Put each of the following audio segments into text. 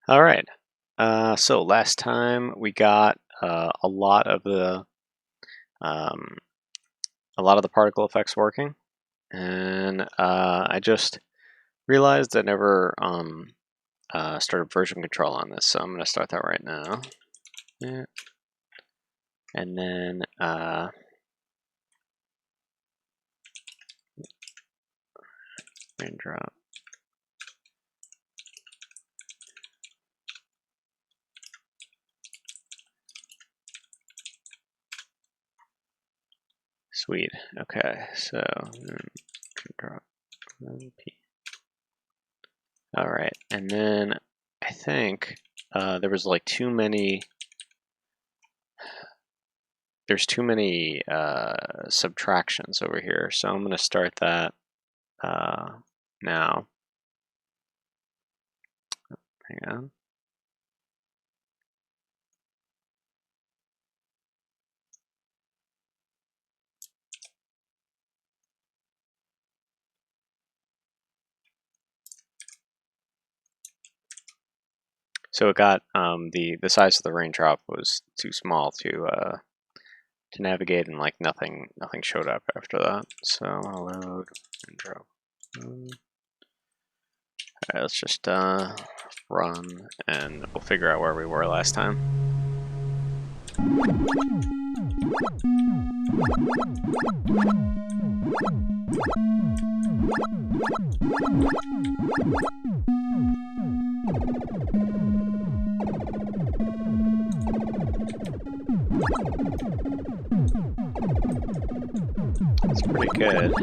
All right. So last time we got a lot of the um, particle effects working, and I just realized I never started version control on this, so I'm going to start that right now. Yeah. And then raindrop. Sweet. Okay, so drop P. All right, and then I think there was like too many. There's too many subtractions over here, so I'm going to start that now. Hang on. So it got the size of the raindrop was too small to navigate, and like nothing showed up after that. So I'll load raindrop. Alright, let's just run, and we'll figure out where we were last time. It's pretty good.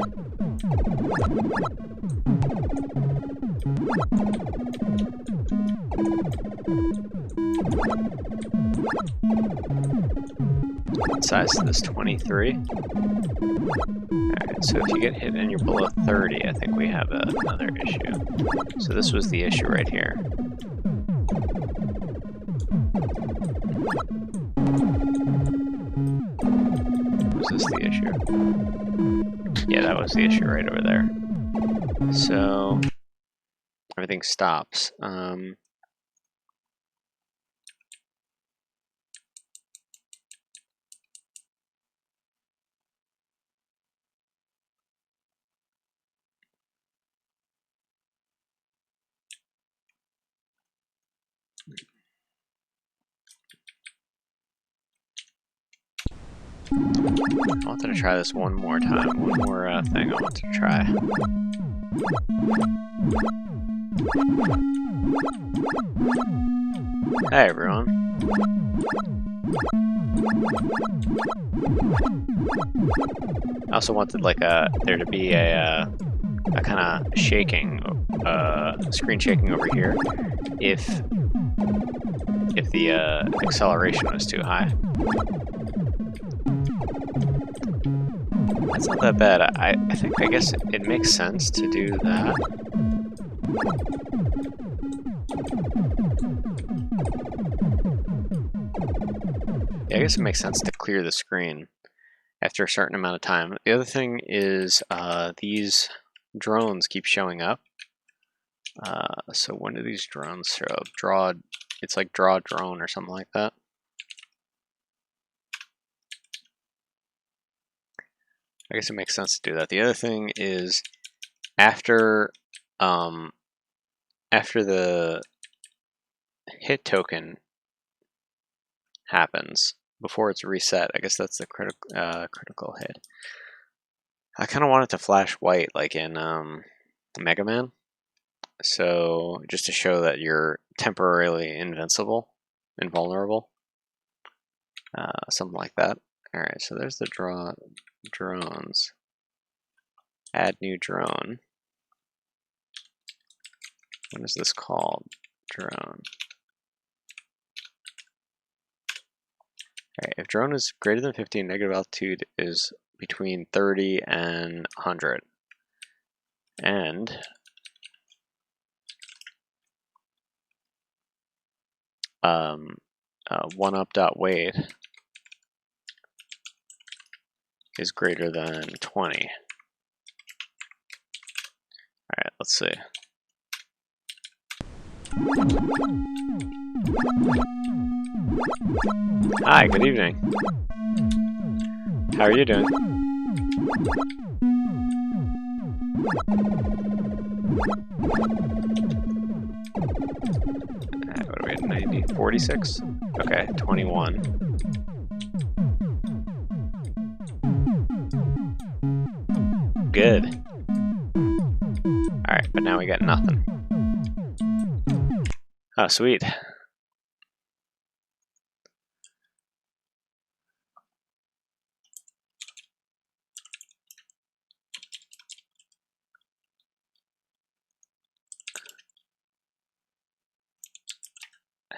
What size is this? 23? Alright, so if you get hit and you're below 30, I think we have another issue. So this was the issue right here. Was this the issue? Yeah, that was the issue right over there. So everything stops. I wanted to try this one more time. One more thing I want to try. Hey everyone. I also wanted like there to be a kind of shaking, screen shaking over here if the acceleration was too high. That's not that bad. I guess it makes sense to do that. Yeah, I guess it makes sense to clear the screen after a certain amount of time. The other thing is these drones keep showing up. So when do these drones show up? It's like draw drone or something like that. I guess it makes sense to do that. The other thing is after the hit token happens, before it's reset, I guess that's the critical hit. I kind of want it to flash white like in Mega Man. So just to show that you're temporarily invulnerable. Something like that. Alright, so there's the drones. Add new drone. What is this called? Drone. Alright, if drone is greater than 50, negative altitude is between 30 and 100. And one up.weight is greater than 20. Alright, let's see. Hi, good evening. How are you doing? What are we at, 90? 46? Okay, 21. Good. Alright, but now we got nothing. Oh, sweet.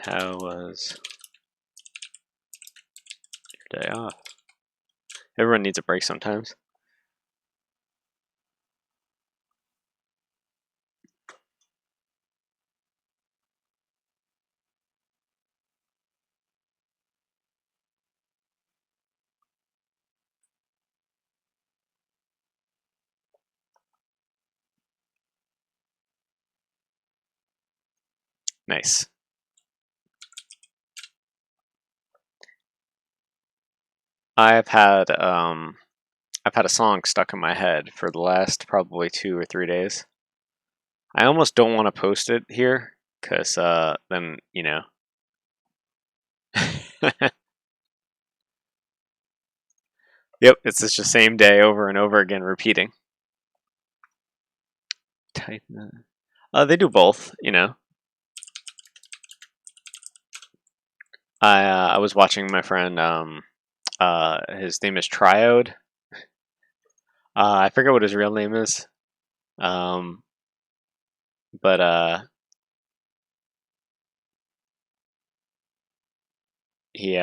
How was your day off? Everyone needs a break sometimes. Nice. I've had a song stuck in my head for the last probably 2 or 3 days. I almost don't want to post it here, because then, you know. Yep, it's just the same day over and over again repeating. They do both, you know. I was watching my friend, his name is Triode. I forget what his real name is. But he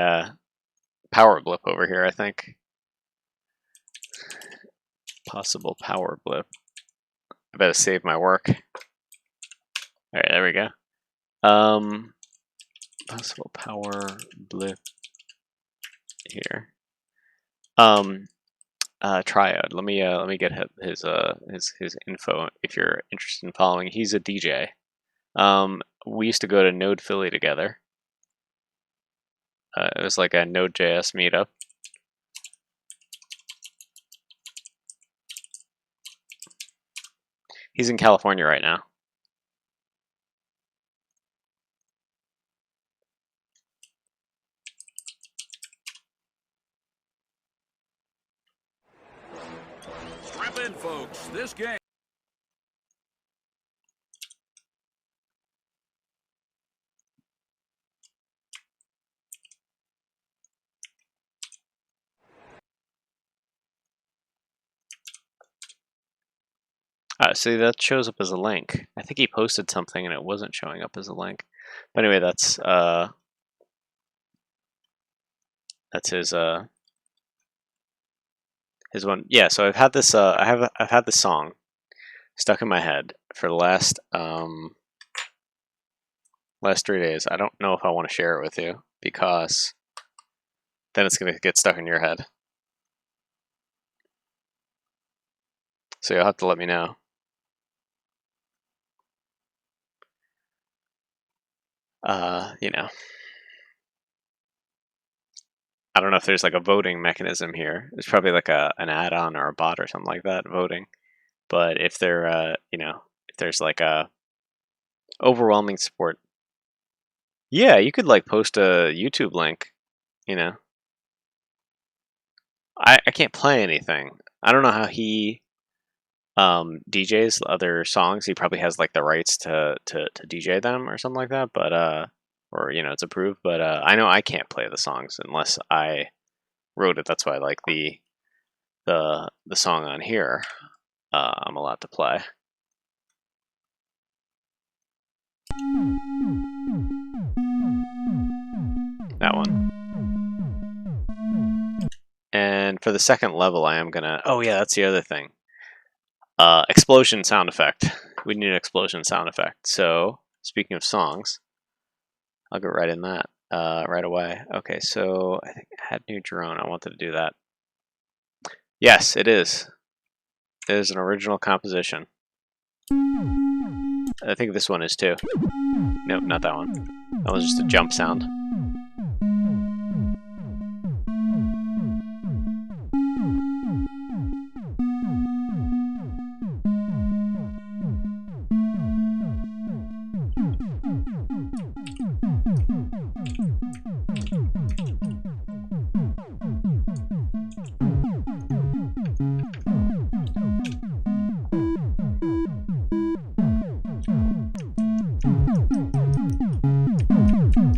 power blip over here, I think. Possible power blip. I better save my work. Alright, there we go. Possible power blip here. Triad. Let me get his info if you're interested in following. He's a DJ. We used to go to Node Philly together. It was like a Node.js meetup. He's in California right now. Strap in, folks. This game. See, that shows up as a link. I think he posted something and it wasn't showing up as a link. But anyway, that's his one. Yeah, so I've had this I've had this song stuck in my head for the last 3 days. I don't know if I want to share it with you, because then it's gonna get stuck in your head. So you'll have to let me know. You know, I don't know if there's like a voting mechanism here. There's probably like an add-on or a bot or something like that voting. But if there, you know, if there's like a overwhelming support, yeah, you could like post a YouTube link. You know, I can't play anything. I don't know how he DJs other songs. He probably has like the rights to DJ them or something like that. But or you know, it's approved. But I know I can't play the songs unless I wrote it. That's why I like the song on here. I'm allowed to play. That one. And for the second level, I am gonna. Oh yeah, that's the other thing. Explosion sound effect. We need an explosion sound effect. So speaking of songs, I'll go right in that right away. Okay, so I think I had new drone. I wanted to do that. Yes, it is. It is an original composition. I think this one is too. Nope, not that one. That was just a jump sound.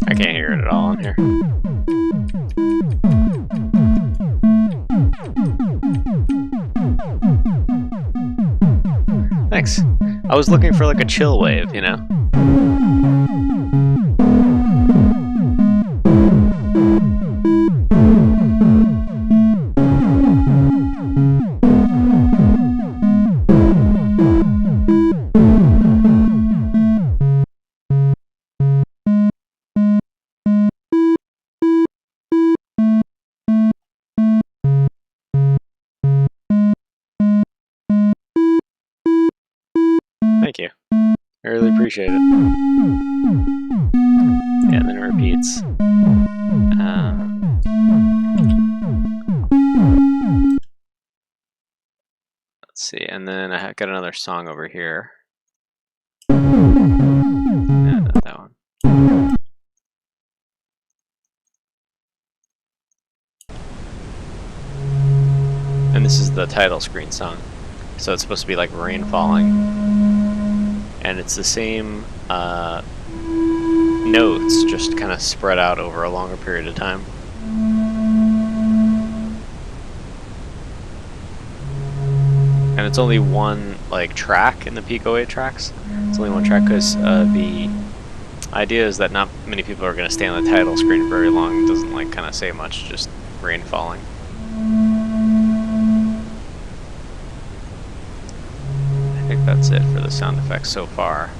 I can't hear it at all in here. Thanks. I was looking for like a chill wave, you know? Thank you. I really appreciate it. Yeah, and then it repeats. Let's see, and then I got another song over here. No, not that one. And this is the title screen song. So it's supposed to be like rain falling. And it's the same notes, just kind of spread out over a longer period of time. And it's only one like track in the pico-8 tracks. It's only one track because the idea is that not many people are going to stay on the title screen very long. It doesn't like kind of say much, just rain falling. I think that's it for the sound effects so far.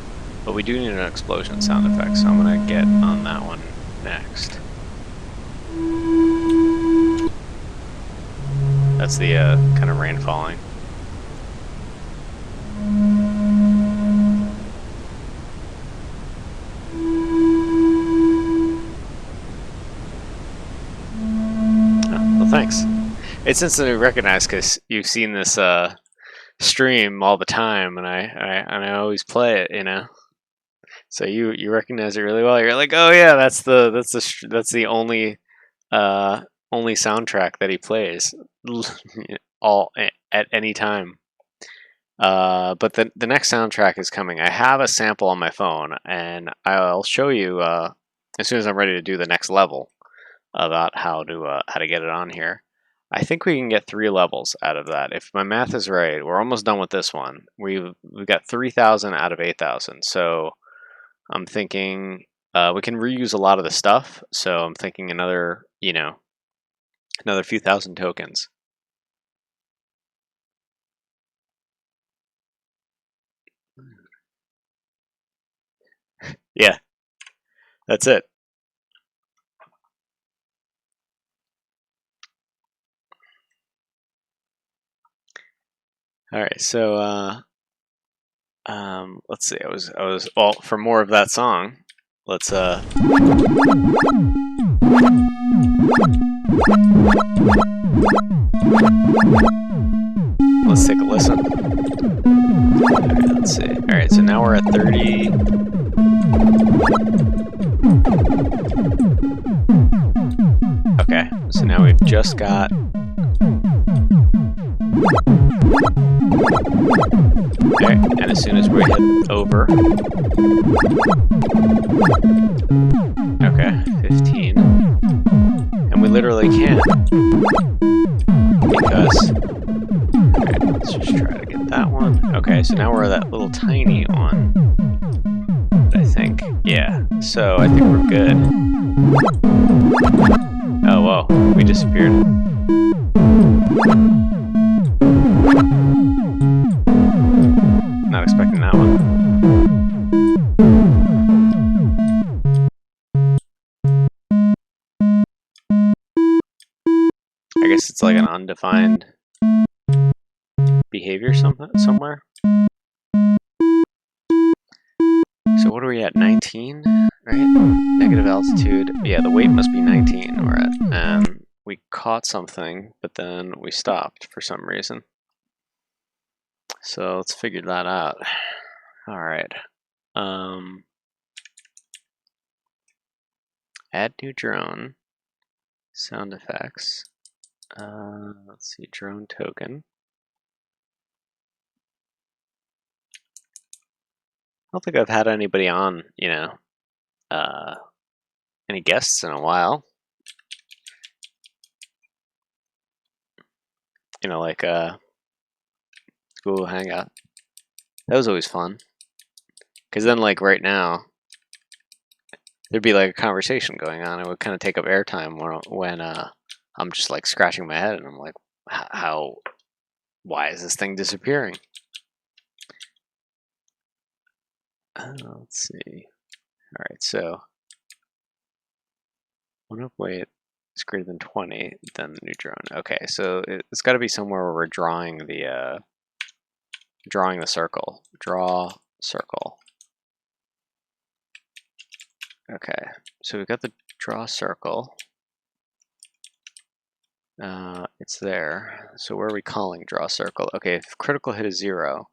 But we do need an explosion sound effect, so I'm going to get on that one next. That's the kind of rain falling. Oh, well, thanks. It's instantly recognized because you've seen this stream all the time, and I always play it, you know. So you recognize it really well. You're like, oh yeah, that's the only soundtrack that he plays all at any time. But the next soundtrack is coming. I have a sample on my phone, and I'll show you as soon as I'm ready to do the next level about how to get it on here. I think we can get 3 levels out of that. If my math is right, we're almost done with this one. We've got 3,000 out of 8,000. So I'm thinking we can reuse a lot of the stuff. So I'm thinking another few thousand tokens. Yeah, that's it. All right, so let's see. I was well for more of that song. Let's take a listen. All right, let's see. All right, so now we're at 30. Okay, so now we've just got. Okay, and as soon as we hit over. Okay, 15. And we literally can't. Because. Alright, let's just try to get that one. Okay, so now we're at that little tiny one. I think. Yeah, so I think we're good. Oh, whoa, we disappeared. Not expecting that one. I guess it's like an undefined behavior somewhere. So what do we we at? 19, right? Negative altitude. Yeah, the weight must be 19 we're at. And we caught something, but then we stopped for some reason. So let's figure that out. All right. Add new drone. Sound effects. Let's see, drone token. I don't think I've had anybody on, any guests in a while. Like Google Hangout. That was always fun. Because then, like right now, there'd be like a conversation going on. It would kind of take up airtime when I'm just like scratching my head and I'm like, why is this thing disappearing? Let's see. All right, so one of weight is greater than 20, then the new drone. Okay, so it's got to be somewhere where we're drawing the circle. Draw circle. Okay, so we've got the draw circle. It's there. So where are we calling draw circle? Okay, if critical hit is 0,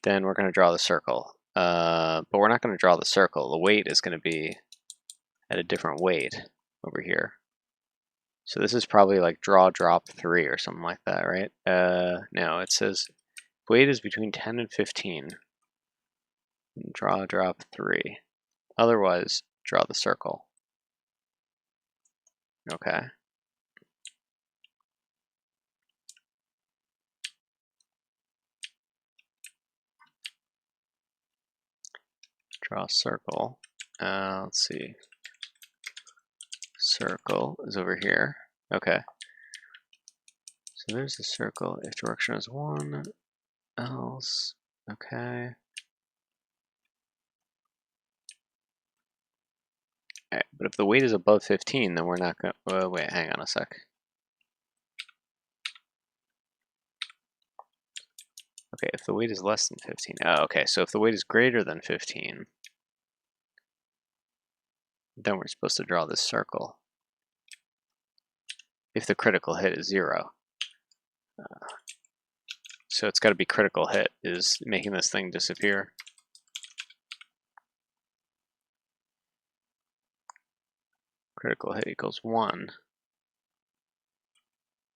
then we're going to draw the circle. But we're not going to draw the circle. The weight is going to be at a different weight over here. So this is probably like draw drop 3 or something like that, right? No, it says weight is between 10 and 15. Draw drop 3. Otherwise, draw the circle. Okay. Draw circle. Let's see. Circle is over here. Okay. So there's the circle. If direction is 1, else. Okay. Alright, but if the weight is above 15, then we're not going to... wait, hang on a sec. Okay, if the weight is less than 15... Oh, okay, so if the weight is greater than 15, then we're supposed to draw this circle. If the critical hit is 0. So it's got to be critical hit is making this thing disappear. Critical hit equals 1.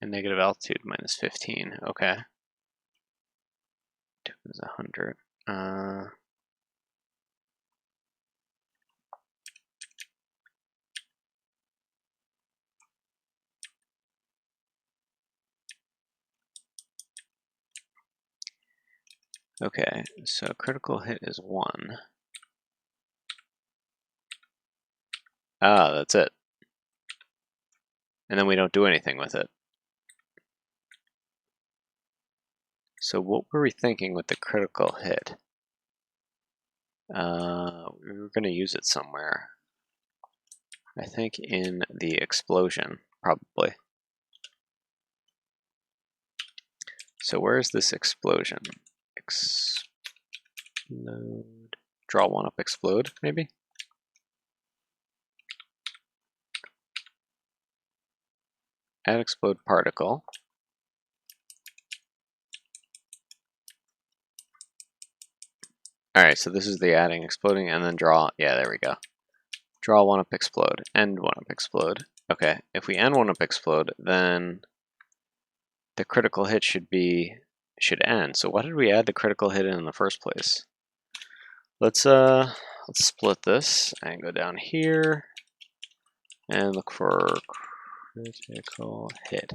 And negative altitude minus 15. Okay. 2 is 100. Okay, so critical hit is 1. Ah, that's it. And then we don't do anything with it. So what were we thinking with the critical hit? We were going to use it somewhere. I think in the explosion, probably. So where is this explosion? Explode. Draw one up, explode, maybe? Add explode particle. Alright, so this is the adding, exploding, and then draw. Yeah, there we go. Draw one up, explode. End one up, explode. Okay, if we end one up, explode, then the critical hit should end. So why did we add the critical hit in the first place? Let's split this and go down here and look for critical hit.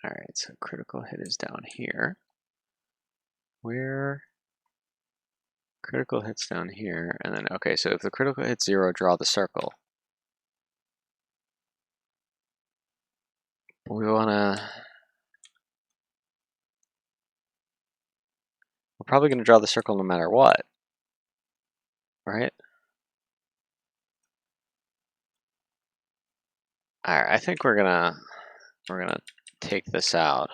Alright, so critical hit is down here. Where? Critical hit's down here, and then, okay, so if the critical hit's 0, draw the circle. We wanna... we're probably going to draw the circle no matter what, right? All right, I think we're gonna take this out.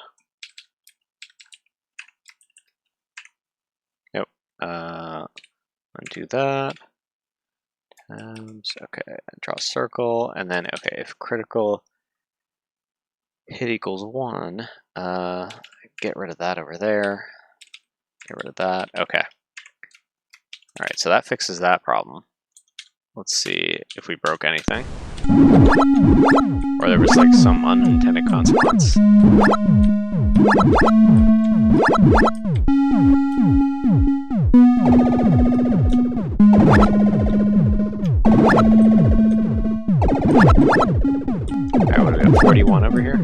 Yep. Undo that. Okay, draw a circle, and then okay, if critical hit equals 1, get rid of that over there. Get rid of that. Okay. All right, so that fixes that problem. Let's see if we broke anything, or there was like some unintended consequence. Alright, what do we have? 41 over here?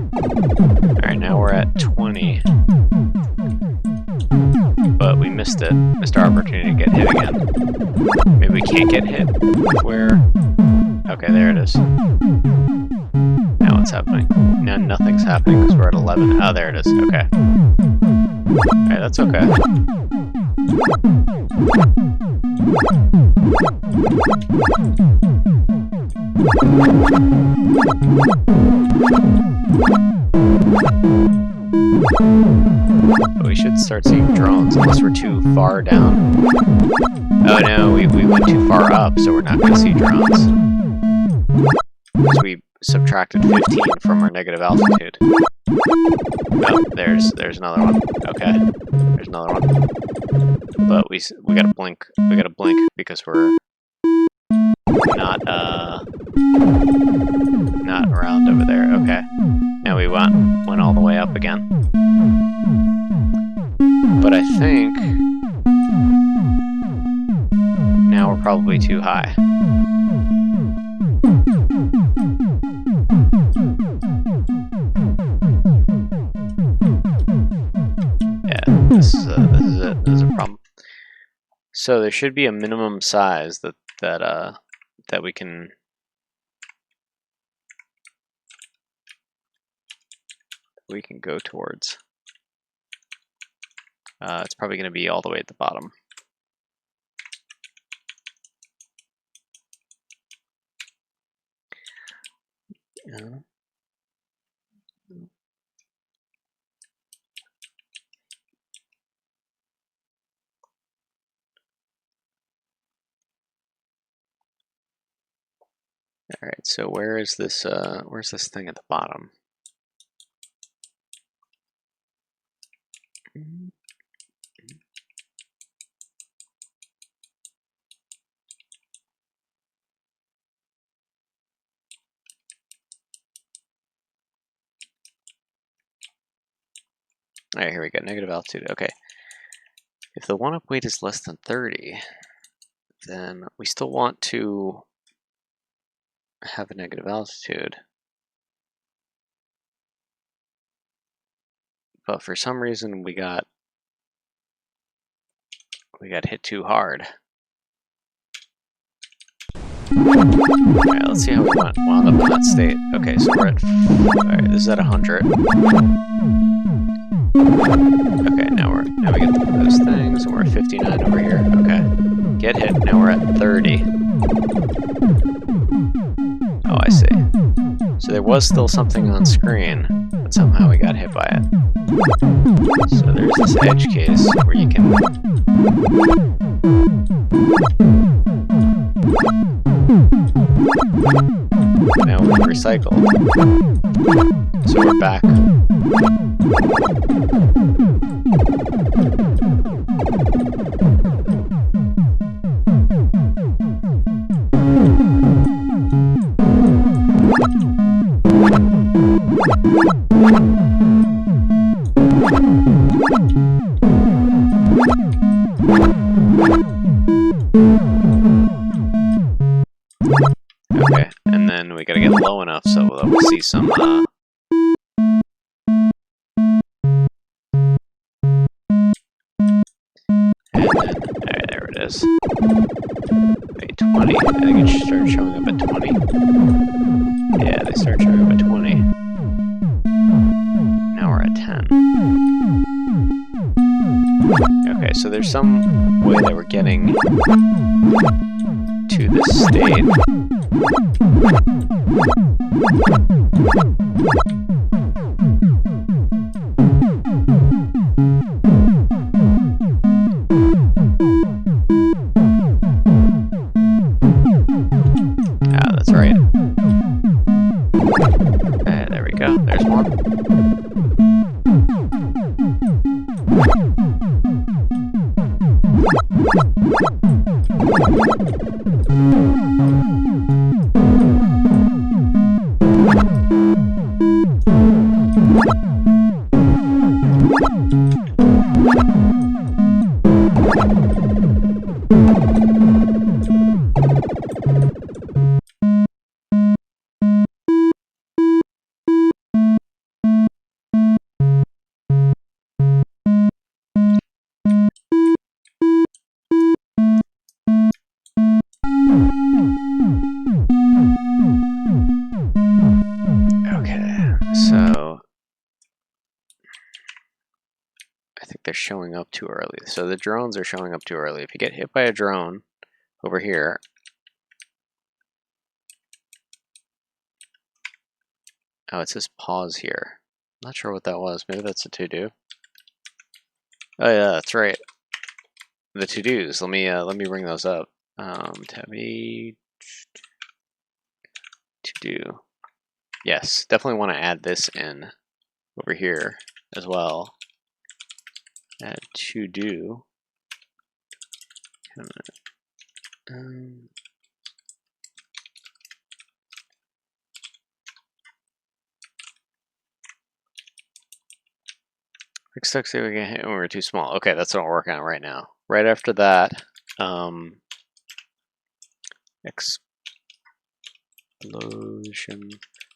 Alright, now we're at 20. But we missed it. Missed our opportunity to get hit again. Maybe we can't get hit if we're... Okay, there it is. Now what's happening? Now nothing's happening because we're at 11. Oh, there it is. Okay. Alright, that's okay. But we should start seeing drones unless we're too far down. Oh no, we went too far up, so we're not going to see drones. Because we subtracted 15 from our negative altitude. Oh, there's another one. Okay, there's another one. But we gotta blink. We gotta blink because we're not around over there. Okay, now we went all the way up again. But I think now we're probably too high. Yeah, this is it. This is a problem. So there should be a minimum size that we can go towards. It's probably going to be all the way at the bottom. Yeah. All right, so where's this thing at the bottom? All right, here we go, negative altitude. Okay, if the one-up weight is less than 30, then we still want to have a negative altitude. But for some reason we got hit too hard. Alright, let's see how we wound up in that state. Okay, so we're at... Alright, this is at 100. Okay, now we get those things, and we're at 59 over here. Okay. Get hit, now we're at 30. Oh, I see. So there was still something on screen, but somehow we got hit by it. So there's this edge case where you can... Now we recycle. So we're back. Okay, and then we gotta get low enough so that we'll see some, and then, alright, there it is. Wait, 20. I think it should start showing up at 20. Yeah, they start showing up at 20. Now we're at 10. Okay, Okay, so there's some way that we're getting to this state. Ah, that's right. There we go. There's one. So I think they're showing up too early. So the drones are showing up too early. If you get hit by a drone over here, oh, it says pause here. Not sure what that was. Maybe that's a to-do. Oh yeah, that's right. The to-dos. Let me bring those up. Tabby to-do. Yes, definitely want to add this in over here as well. Add to-do. Quick stuck say we get hit when we're too small. Okay, that's what we're working on right now. Right after that, explosion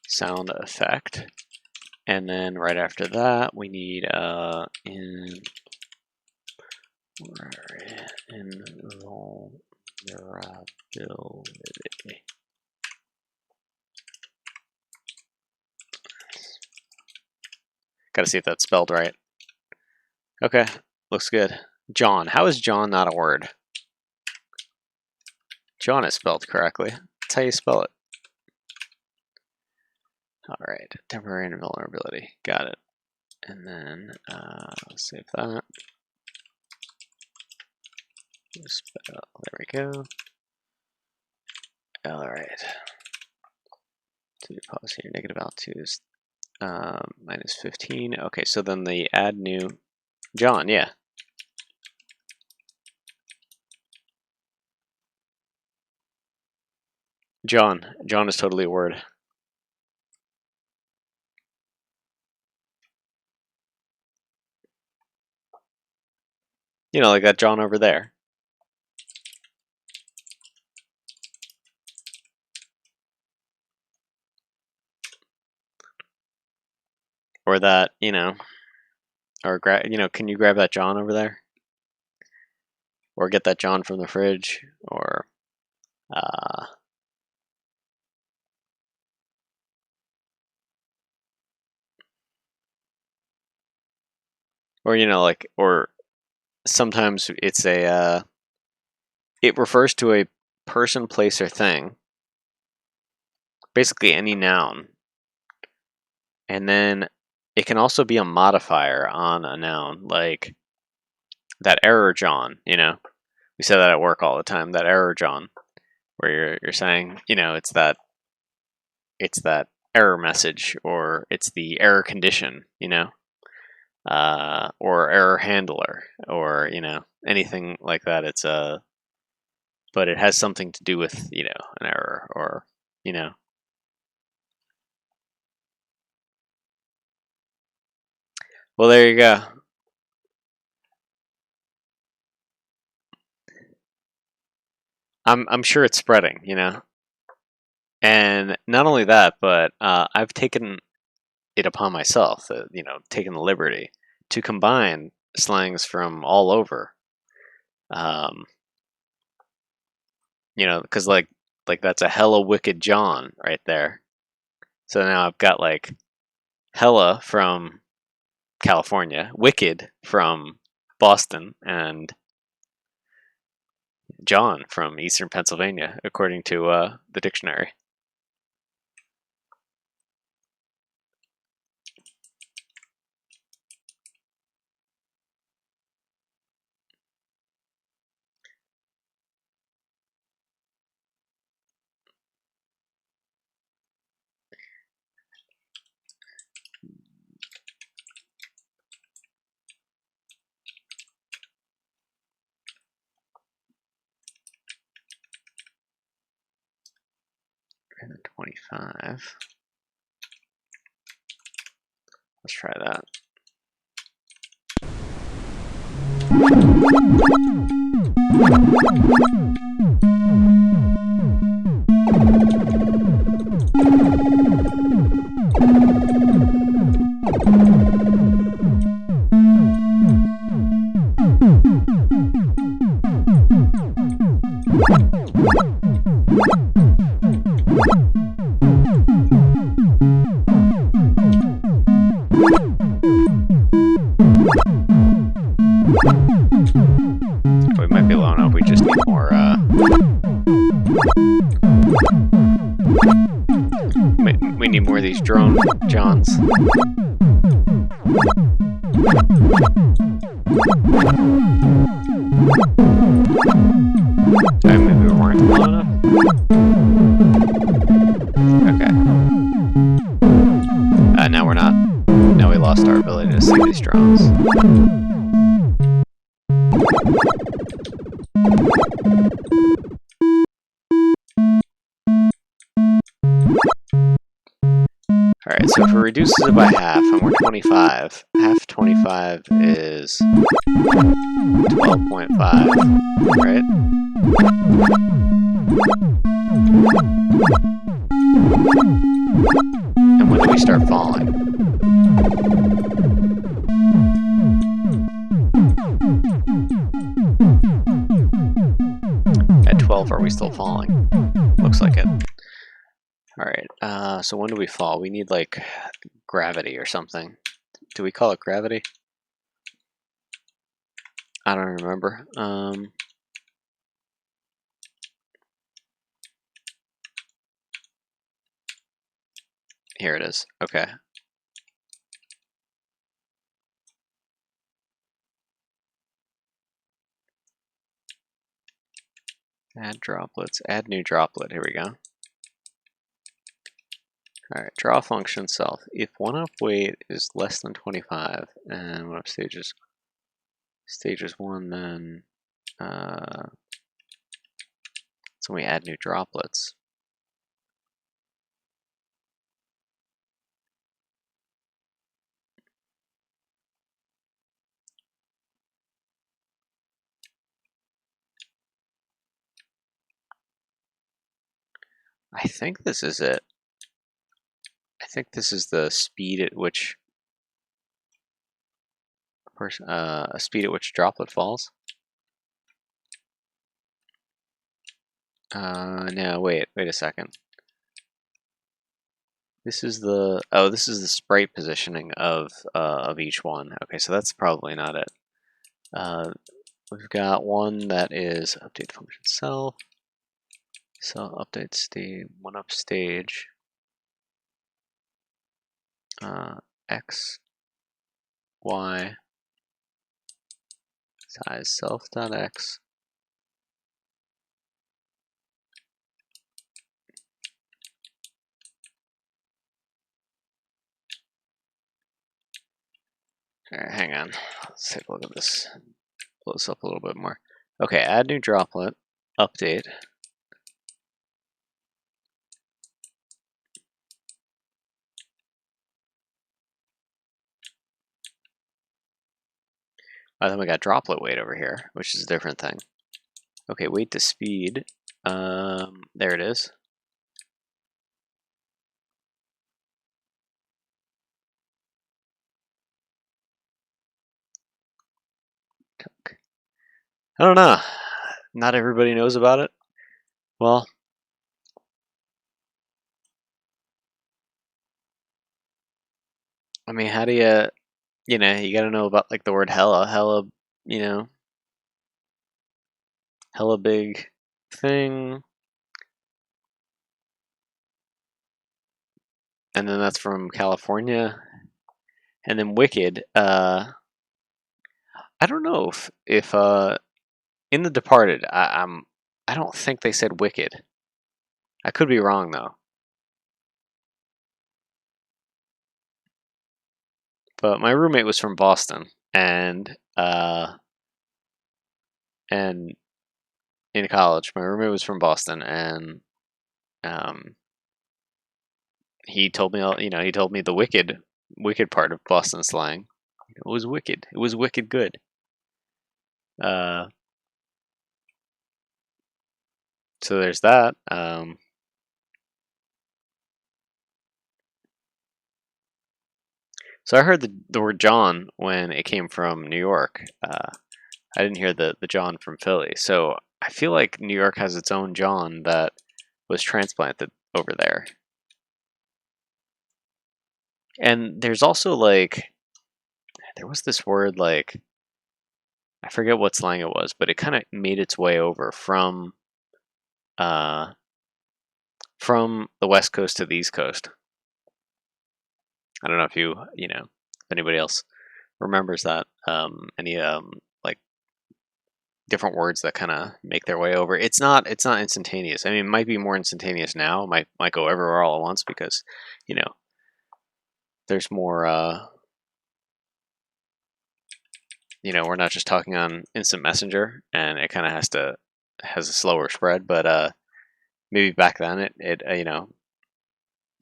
sound effect. And then right after that, we need invulnerability. Gotta see if that's spelled right. Okay, looks good. John. How is John not a word? John is spelled correctly. That's how you spell it. Alright, temporary invulnerability. Got it. And then, save that. There we go. Alright. To pause here, negative altitude is minus 15. Okay, so then the add new John, yeah. John is totally a word. You know, like that John over there. Or that, you know, or can you grab that John over there? Or get that John from the fridge, or you know, like, or sometimes it's a it refers to a person, place, or thing. Basically any noun. And then it can also be a modifier on a noun, like that error John, you know. We say that at work all the time, that error John, where you're saying, you know, it's that error message, or it's the error condition, you know, or error handler, or, you know, anything like that. It's but it has something to do with, you know, an error, or, you know. Well, there you go. I'm sure it's spreading, you know. And not only that, but I've taken it upon myself, you know, taken the liberty to combine slangs from all over. You know, because like that's a hella wicked John right there. So now I've got like hella from California, wicked from Boston and John from Eastern Pennsylvania, according to the dictionary. And 25. Let's try that. We might be low enough. We just need more. We need more of these drone Johns. Maybe we weren't low enough. Okay. Now we're not. Now we lost our ability to see these drones. Alright, so if it reduces it by half, and we're 25, half 25 is 12.5, right? And when do we start falling? At 12, are we still falling? Looks like it. Alright, so when do we fall? We need, like, gravity or something. Do we call it gravity? I don't remember. Here it is. Okay. Add droplets. Add new droplet. Here we go. Alright, draw function self. If one up weight is less than 25, and one up stage is 1, then so we add new droplets. I think this is it. I think this is the speed at which a speed at which droplet falls. No, wait a second. This is the this is the sprite positioning of each one. Okay, so that's probably not it. We've got one that is update function self. So update state one up stage. X, Y, size self.x. Alright, hang on. Let's take a look at this. Blow this up a little bit more. Okay, add new droplet, update. Then we got droplet weight over here, which is a different thing. Okay, weight to speed. There it is. I don't know. Not everybody knows about it. Well, I mean, how do you, you gotta know about like the word hella. Hella you know, hella big thing. And then that's from California. And then Wicked, I don't know if in The Departed, I don't think they said Wicked. I could be wrong though. But my roommate was from Boston, and in college, my roommate was from Boston, and um, he told me, he told me the wicked part of Boston slang. It was wicked. It was wicked good. Uh, so there's that. So I heard the word John when it came from New York. I didn't hear the John from Philly. So I feel like New York has its own John that was transplanted over there. And there's also like there was this word like I forget what slang it was, but it kind of made its way over uh from the West Coast to the East Coast. I don't know if if anybody else remembers that. Any like different words that kind of make their way over. It's not instantaneous. I mean, it might be more instantaneous now. Might go everywhere all at once because, you know, there's more. We're not just talking on instant messenger, and it kind of has a slower spread. But maybe back then, it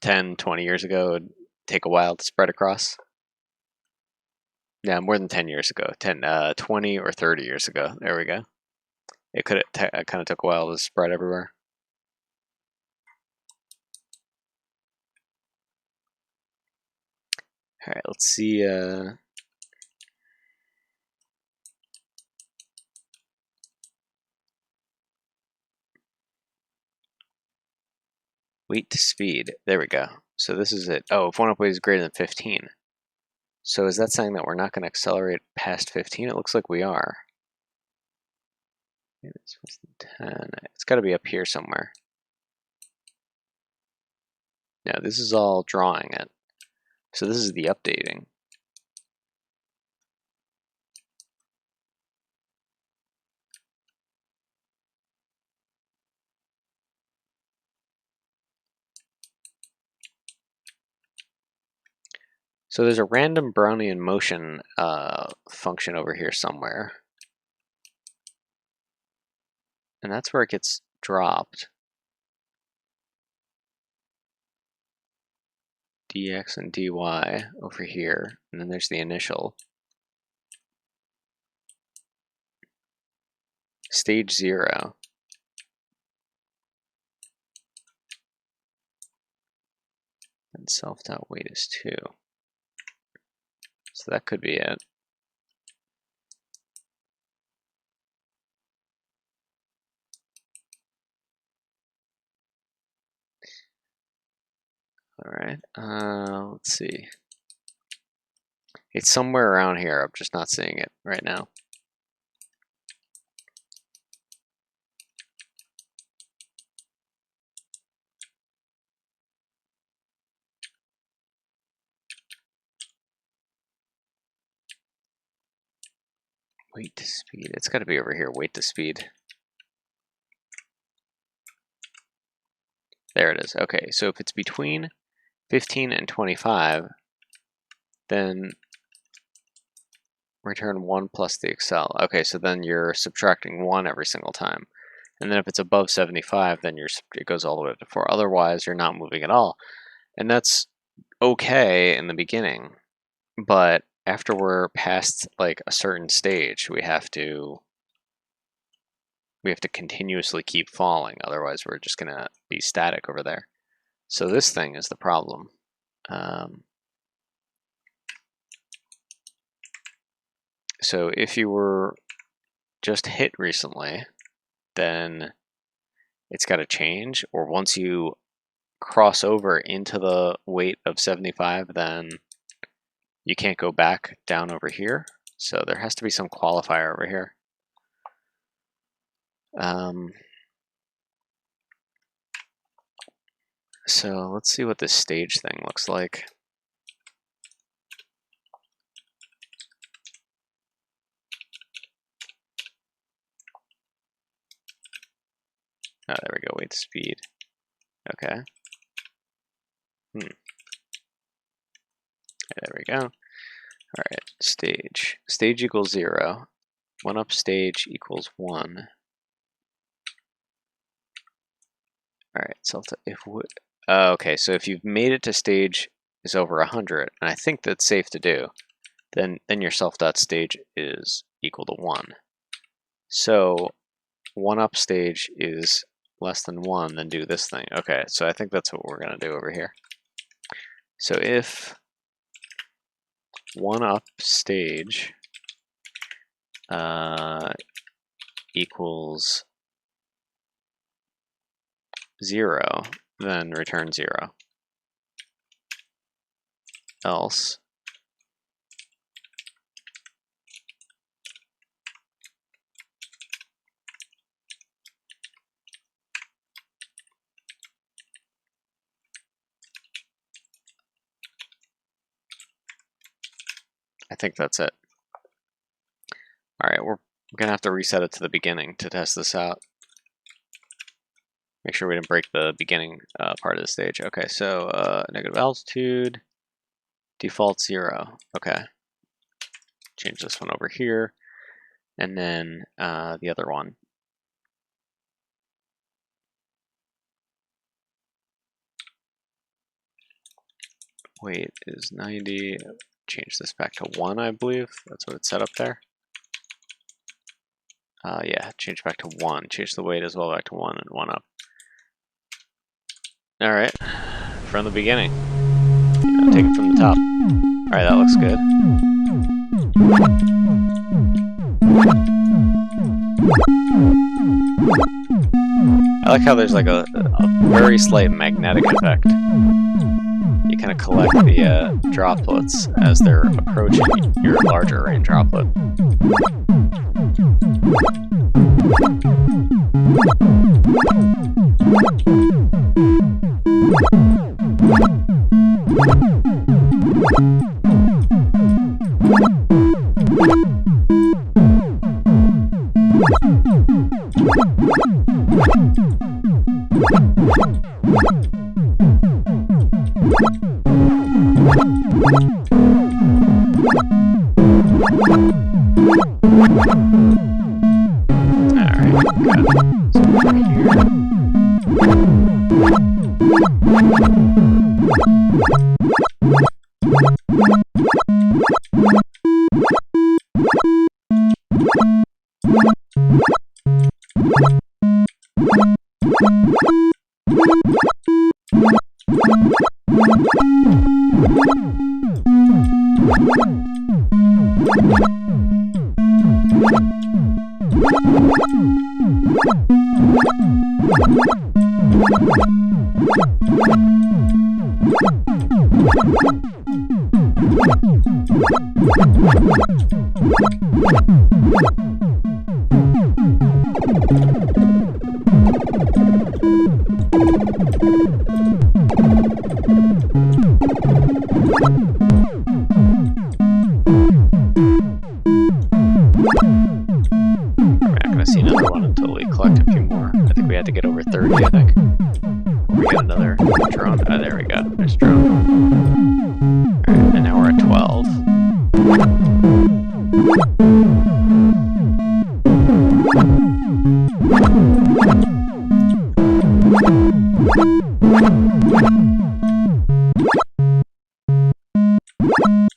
10, 20 years ago, it'd take a while to spread across. Yeah, more than 10 years ago. 20 or 30 years ago. There we go. It kind of took a while to spread everywhere. All right, let's see. Weight to speed. There we go. So this is it. Oh, if one up weight is greater than 15. So is that saying that we're not going to accelerate past 15? It looks like we are. It's 10. It's got to be up here somewhere. No, this is all drawing it. So this is the updating. So there's a random Brownian motion function over here somewhere. And that's where it gets dropped. dx and dy over here. And then there's the initial. Stage 0. And self.weight is 2. So that could be it. All right, let's see. It's somewhere around here. I'm just not seeing it right now. Weight to speed. It's got to be over here. Weight to speed. There it is. Okay, so if it's between 15 and 25, then return 1 plus the accel. Okay, so then you're subtracting 1 every single time. And then if it's above 75, then it goes all the way up to 4. Otherwise, you're not moving at all. And that's okay in the beginning, but after we're past like a certain stage, we have to continuously keep falling. Otherwise, we're just gonna be static over there. So this thing is the problem. So if you were just hit recently, then it's got to change. Or once you cross over into the weight of 75, then you can't go back down over here. So there has to be some qualifier over here. So let's see what this stage thing looks like. Oh, there we go, wait speed. Okay. There we go. All right, stage. Stage equals 0. 1 up stage equals 1. All right, so if we, okay, so if you've made it to stage is over 100, and I think that's safe to do, then your self.stage is equal to 1. So 1 up stage is less than 1, then do this thing. Okay, so I think that's what we're going to do over here. So if 1 up stage equals 0, then return 0. Else I think that's it. All right, we're gonna have to reset it to the beginning to test this out. Make sure we didn't break the beginning part of the stage. Okay, so negative altitude, default 0. Okay, change this one over here, and then the other one. Weight is 90. Change this back to 1, I believe. That's what it's set up there. Yeah, change back to 1. Change the weight as well back to 1 and 1 up. All right, from the beginning. Take it from the top. All right, that looks good. I like how there's like a very slight magnetic effect. You kind of collect the droplets as they're approaching your larger rain droplet.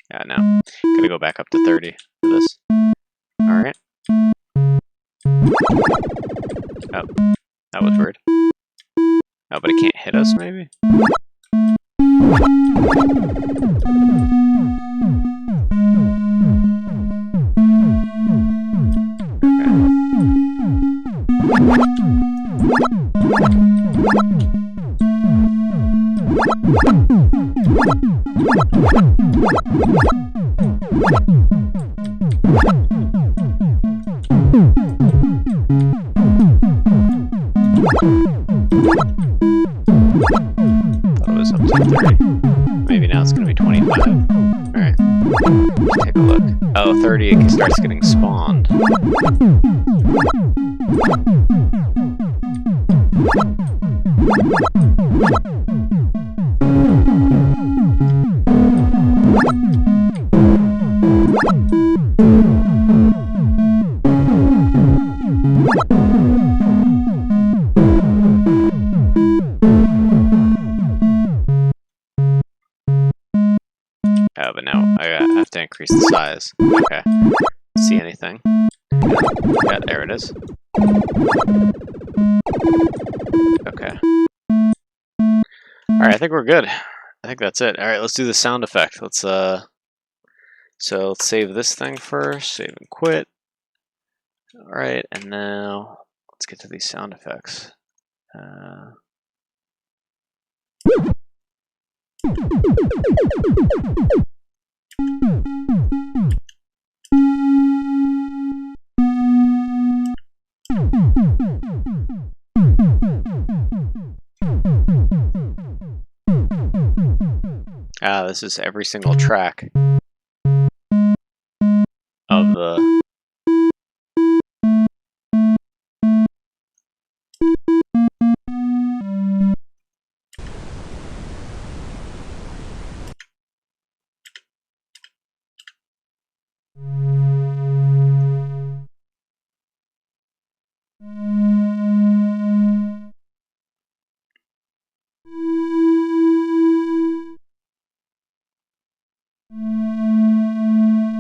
Yeah, no. Gotta go back up to 30 for this. Alright. Oh, that was weird. Oh, but it can't hit us, maybe? Thought it was up to 30. Maybe now it's going to be 25. Alright. Let's take a look. Oh, 30 it starts getting spawned. Oh, but now I have to increase the size. Okay. See anything? Yeah, there it is. Okay. Alright, I think we're good. I think that's it. Alright, let's do the sound effect. Let's so let's save this thing first, save and quit. Alright, and now let's get to these sound effects. This is every single track of the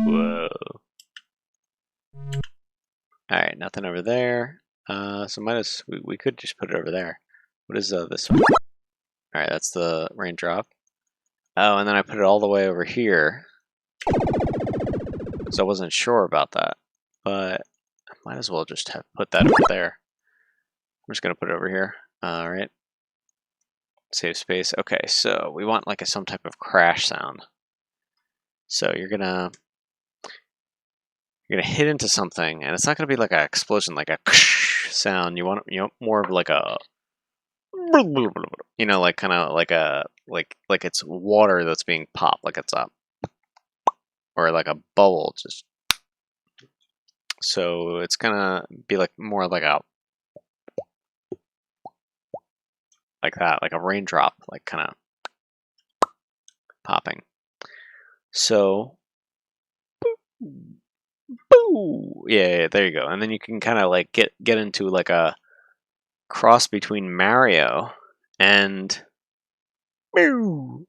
whoa. Alright, nothing over there. So we could just put it over there. What is this one? Alright, that's the raindrop. Oh, and then I put it all the way over here. So I wasn't sure about that. But I might as well just have put that over there. I'm just gonna put it over here. Alright. Save space. Okay, so we want like some type of crash sound. So you're gonna hit into something, and it's not gonna be like an explosion, like a sound. You want more of like a, you know, like kind of like a like it's water that's being popped, like it's up, or like a bubble just. So it's gonna be like more like a like that, like a raindrop, like kind of popping. So, boo, yeah, there you go. And then you can kind of like get into like a cross between Mario and and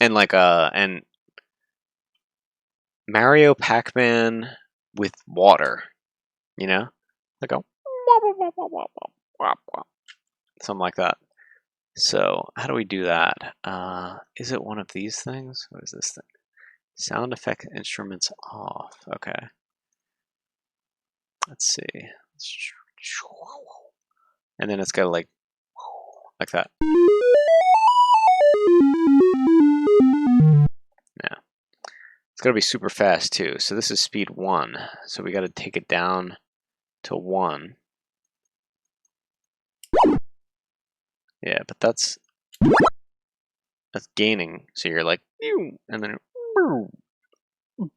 like and Mario Pac-Man with water, you know, like a something like that. So how do we do that? Is it one of these things? What is this thing? Sound effect instruments off. Okay. Let's see. And then it's got to like that. Yeah. It's got to be super fast too. So this is speed 1. So we got to take it down to 1. Yeah, but that's gaining. So you're like, and then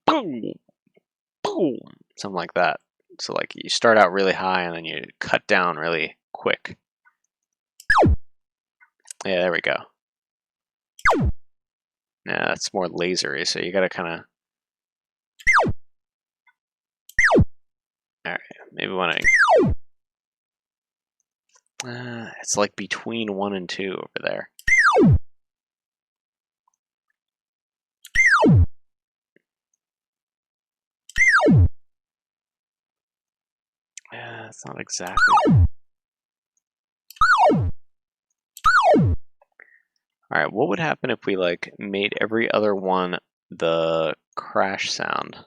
boom, boom, something like that. So like you start out really high and then you cut down really quick. Yeah, there we go. Yeah, that's more lasery, so you gotta kind of. All right, maybe want to. It's like between 1 and 2 over there. Yeah, it's not exactly. Alright, what would happen if we like made every other one the crash sound?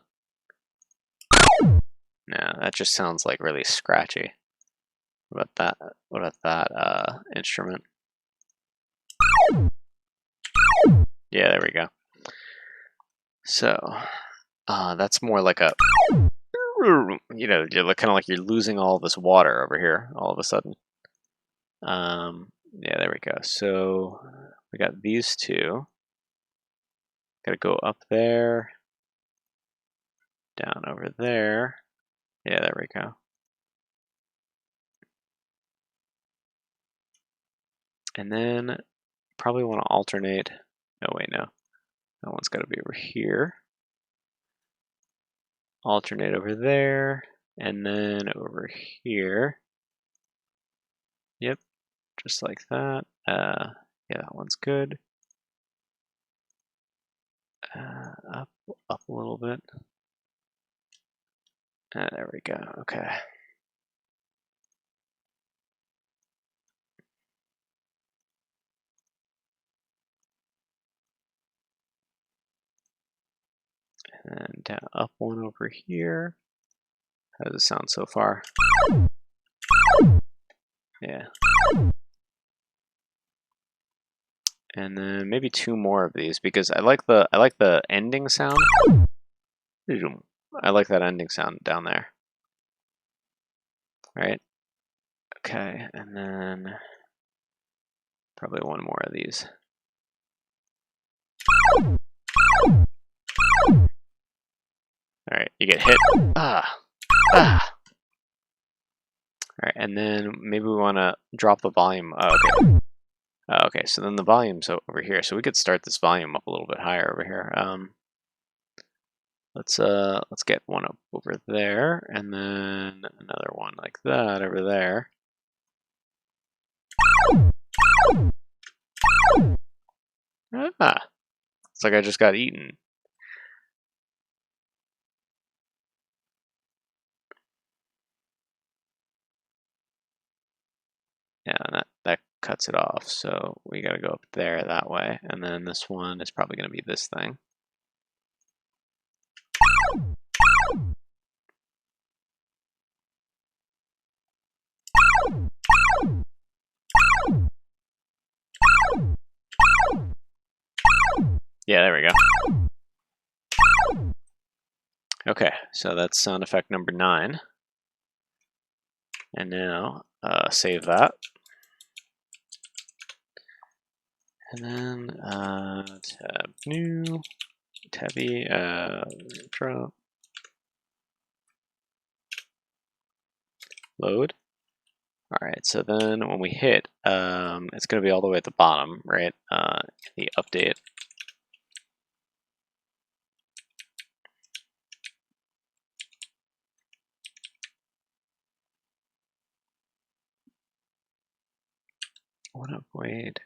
No, that just sounds like really scratchy. What about that? What about that instrument? Yeah, there we go. So That's more like a, you know, you're kind of like you're losing all this water over here all of a sudden. Yeah, there we go. So we got these two. Gotta go up there, down over there. Yeah, there we go. And then probably want to alternate. Oh, wait, no. That one's got to be over here. Alternate over there. And then over here. Yep, just like that. Yeah, that one's good. Up a little bit. There we go. Okay. And down, up one over here. How does it sound so far? Yeah. And then maybe two more of these because I like the ending sound. I like that ending sound down there. Right? Okay, and then probably one more of these. Alright, you get hit. Ah. Alright, and then maybe we want to drop the volume. Oh, okay. Okay, so then the volume's over here. So we could start this volume up a little bit higher over here. Let's get one up over there, and then another one like that over there. Ah, it's like I just got eaten. Yeah, and that cuts it off. So we got to go up there that way, and then this one is probably going to be this thing. Yeah, there we go. Okay, so that's sound effect number 9. And now save that. And then tab new, tab E, intro, load. All right, so then when we hit, it's going to be all the way at the bottom, right? The update. What up, Wade?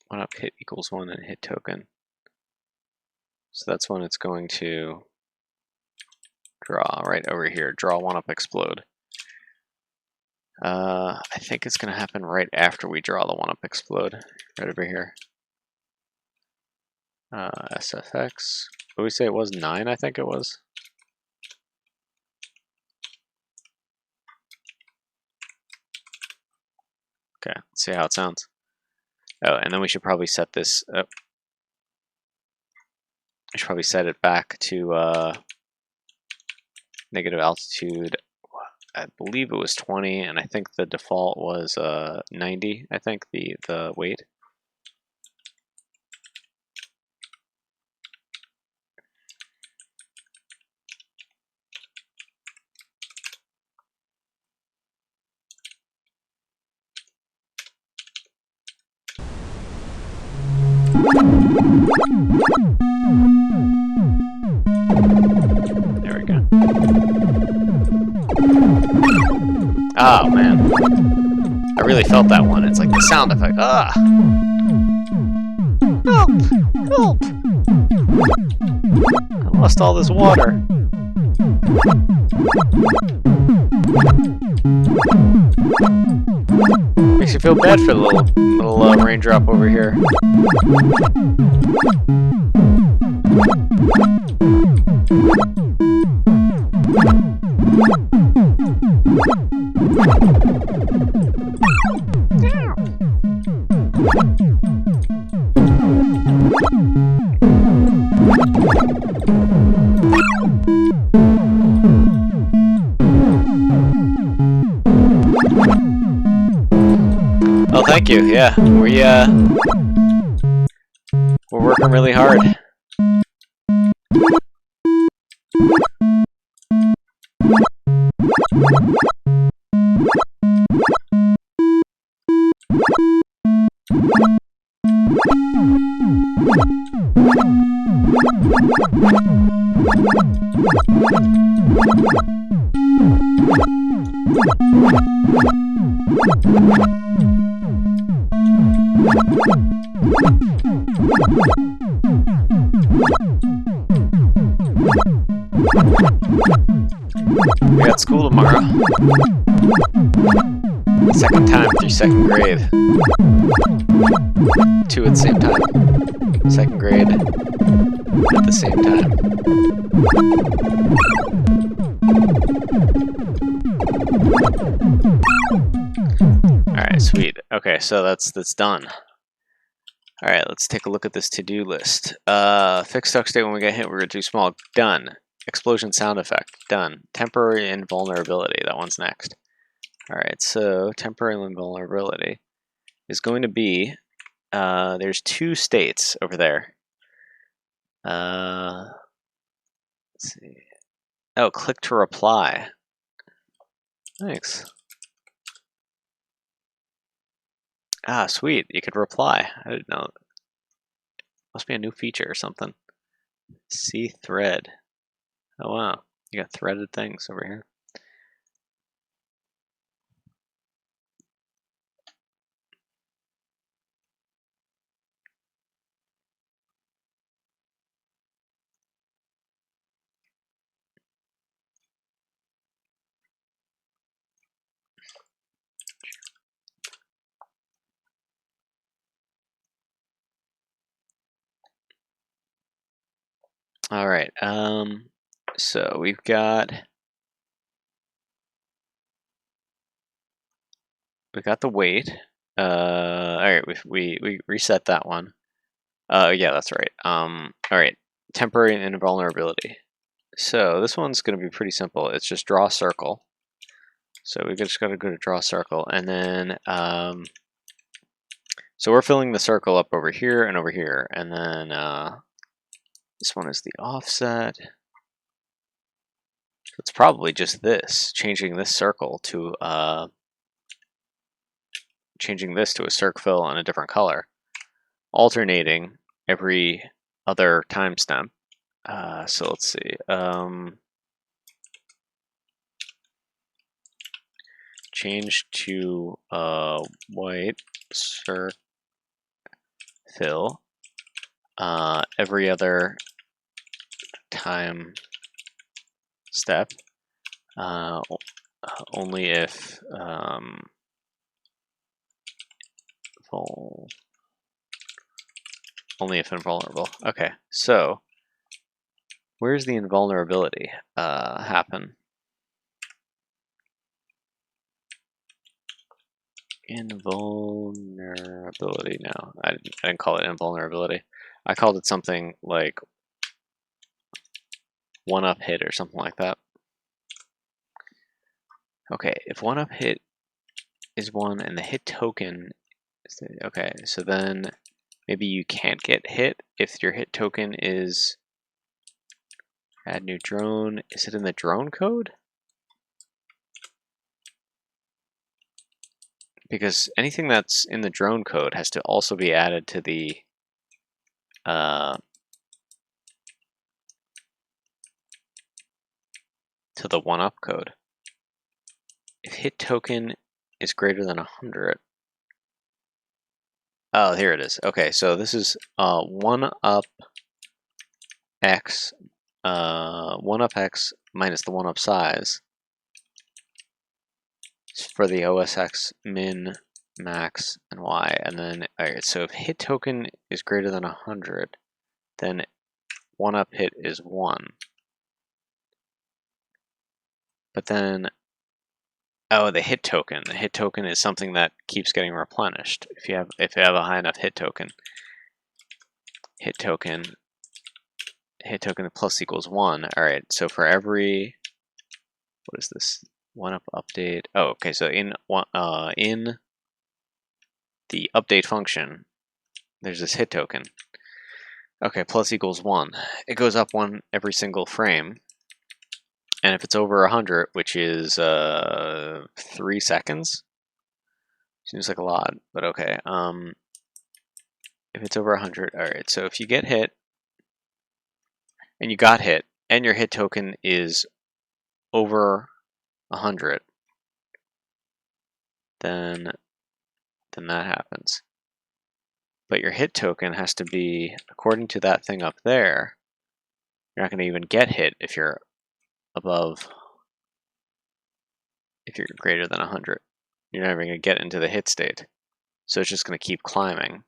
One up hit equals 1 and hit token. So that's when it's going to draw right over here. Draw one up explode. I think it's going to happen right after we draw the one up explode. Right over here. SFX. What did we say it was? 9, I think it was. Okay, let's see how it sounds. Oh, and then we should probably set this up. I should probably set it back to negative altitude. I believe it was 20, and I think the default was 90. I think the weight. There we go. Oh man, I really felt that one. It's like the sound effect. Ah! Help! Help! I lost all this water. Makes you feel bad for the little raindrop over here. thank you. Yeah, we're working really hard. We got school tomorrow. Second time through second grade. Two at the same time. Second grade at the same time. Alright, sweet. Okay, so that's done. Alright, let's take a look at this to-do list. Fix stuck state when we get hit, we're gonna do small. Done. Explosion sound effect. Done. Temporary invulnerability. That one's next. Alright, so temporary invulnerability is going to be, there's two states over there. Let's see. Oh, click to reply. Thanks. Ah, sweet. You could reply. I didn't know. Must be a new feature or something. See thread. Oh, wow. You got threaded things over here. All right. So we've got the weight. All right. We reset that one. Yeah, that's right. All right. Temporary invulnerability. So this one's going to be pretty simple. It's just draw a circle. So we just got to go to draw a circle, and then so we're filling the circle up over here and over here, and then this one is the offset. It's probably just this, changing this circle to changing this to a circ fill on a different color, alternating every other timestamp. So let's see. Change to white circ fill every other time step, only if invulnerable. Okay, so where's the invulnerability happen? Invulnerability. No, I didn't call it invulnerability. I called it something like one-up hit or something like that. Okay, if one-up hit is 1 and the hit token is okay, so then maybe you can't get hit if your hit token is add new drone. Is it in the drone code? Because anything that's in the drone code has to also be added to the one-up code. If hit token is greater than 100. Oh, here it is. Okay, so this is 1-up x, 1-up x minus the 1-up size for the OSX min, max, and y. And then, alright, so if hit token is greater than 100, then 1-up hit is 1. But then, oh, the hit token. The hit token is something that keeps getting replenished. If you have a high enough hit token plus equals 1. All right. So for every, what is this? 1-up update. Oh, okay. So in the update function, there's this hit token. Okay, plus equals 1. It goes up 1 every single frame. And if it's over 100, which is 3 seconds, seems like a lot, but okay. If it's over 100, all right. So if you get hit, and you got hit, and your hit token is over 100, then that happens. But your hit token has to be, according to that thing up there, you're not going to even get hit if you're above, if you're greater than 100. You're never going to get into the hit state. So it's just going to keep climbing.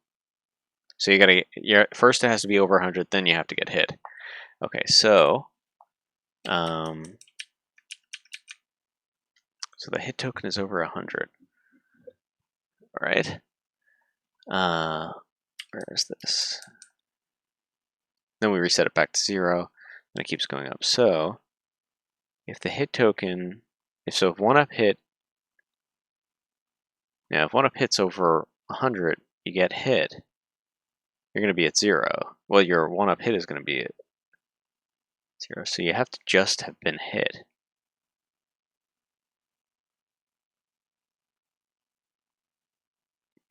So you got to, first it has to be over 100, then you have to get hit. Okay, so so the hit token is over 100. All right. Where is this? Then we reset it back to 0, and it keeps going up. So if the hit token, if 1-up hit, now if 1-up hits over 100, you get hit, you're going to be at 0. Well, your 1-up hit is going to be at 0, so you have to just have been hit.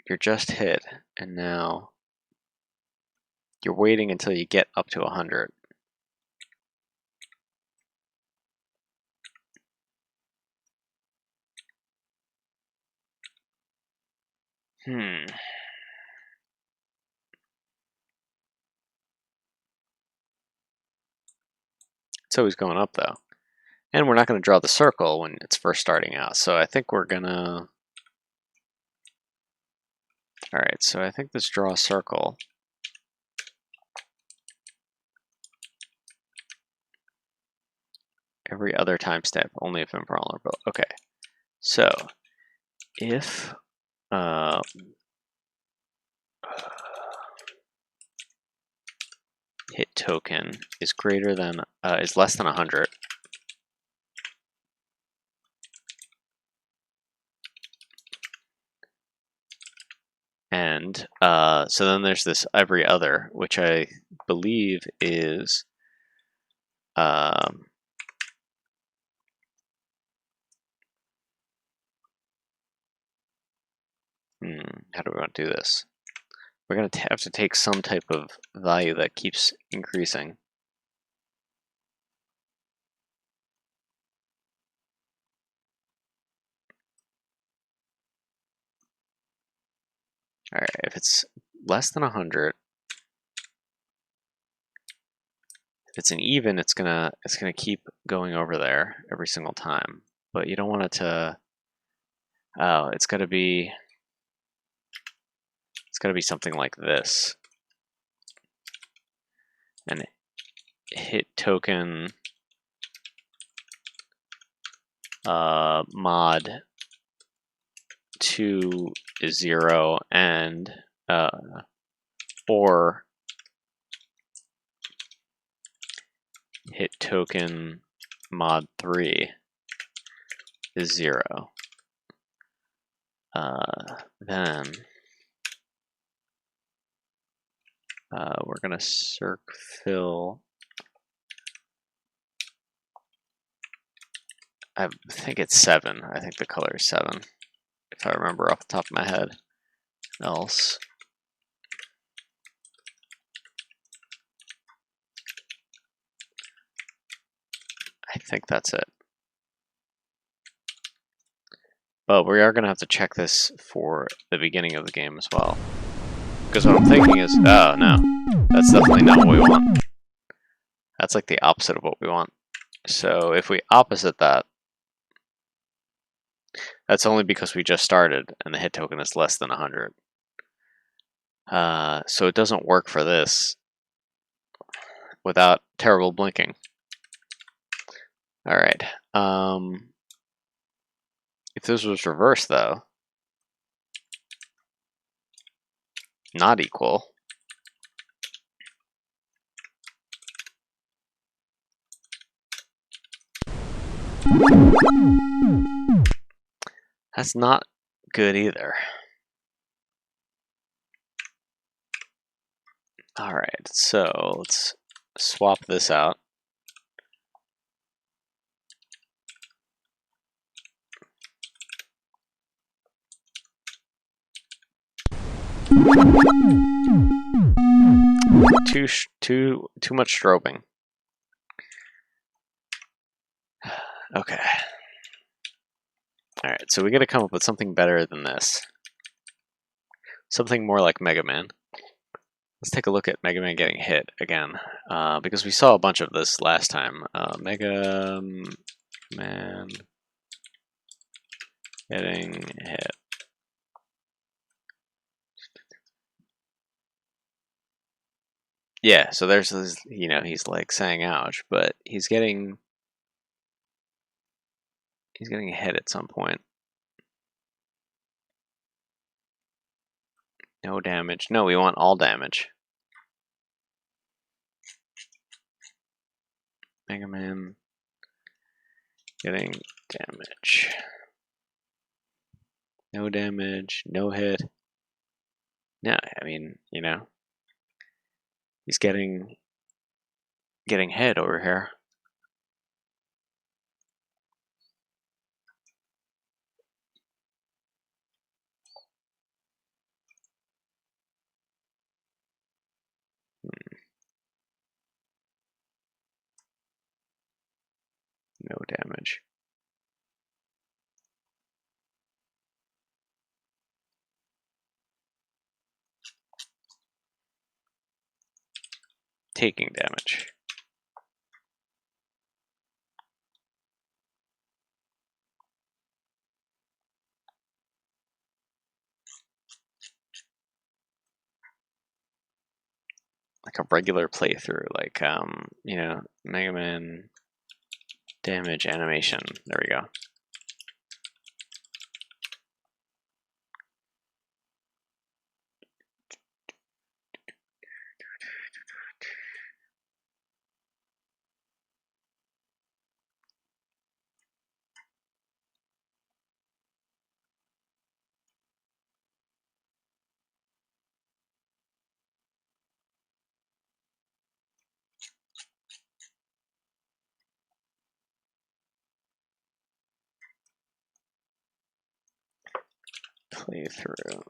You're just hit, and now you're waiting until you get up to 100. It's always going up though. And we're not going to draw the circle when it's first starting out. So I think we're going to... Alright, so I think let's draw a circle. Every other time step, only if invulnerable. Okay, so if hit token is greater than, is less than 100, and so then there's this every other, which I believe is how do we want to do this? We're going to have to take some type of value that keeps increasing. All right, if it's less than 100, if it's an even, it's gonna keep going over there every single time. But you don't want it to. Oh, it's got to be something like this. And hit token mod 2 is 0, and or hit token mod 3 is 0. Then we're gonna circ fill. I think it's 7. I think the color is 7, if I remember off the top of my head. Else, I think that's it. But we are going to have to check this for the beginning of the game as well. Because what I'm thinking is, oh no, that's definitely not what we want. That's like the opposite of what we want. So if we opposite that, that's only because we just started and the hit token is less than 100. So it doesn't work for this without terrible blinking. All right. If this was reversed, though, not equal, that's not good either. Alright, so let's swap this out. Too much strobing. Okay. Alright, so we gotta come up with something better than this. Something more like Mega Man. Let's take a look at Mega Man getting hit again, because we saw a bunch of this last time. Mega Man getting hit. Yeah, so there's this, you know, he's like saying ouch, but he's getting hit at some point. No damage. No, we want all damage. Mega Man getting damage. No damage, no hit. No, I mean, you know, he's getting hit over here. No damage. Taking damage. Like a regular playthrough, like you know, Mega Man damage animation. There we go. Playthrough.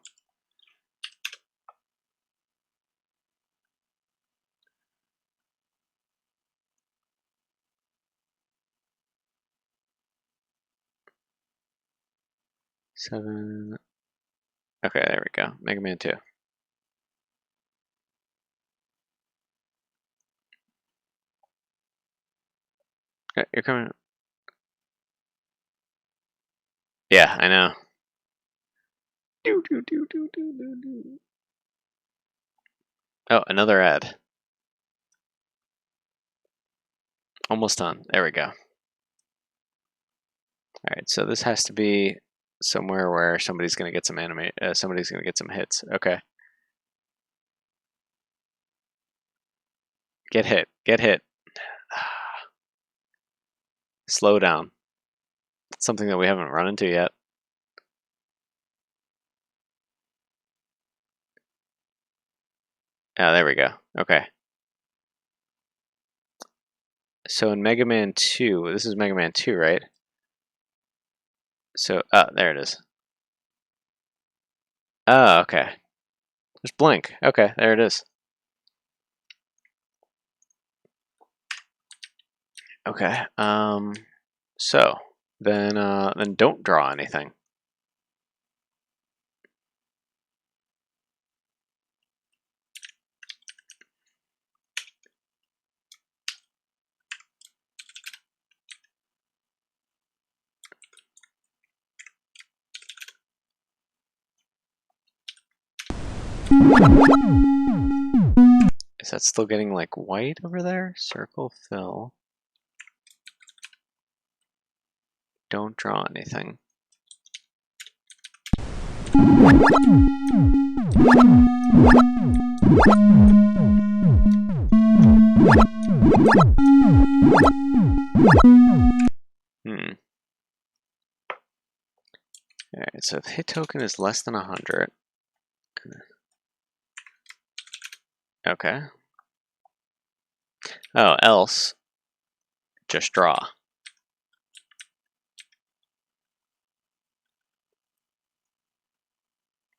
Seven. Okay, there we go. Mega Man 2. You're coming. Yeah, I know. Oh, another ad. Almost done. There we go. Alright, so this has to be somewhere where somebody's gonna get some somebody's gonna get some hits. Okay. Get hit. Get hit. Slow down. Something that we haven't run into yet. Oh, there we go. Okay. So in Mega Man 2, this is Mega Man 2, right? So, there it is. Oh, okay. Just blink. Okay, there it is. Okay. So then don't draw anything. Is that still getting like white over there? Circle fill. Don't draw anything. Alright, so if hit token is less than 100, Okay. Oh, else just draw.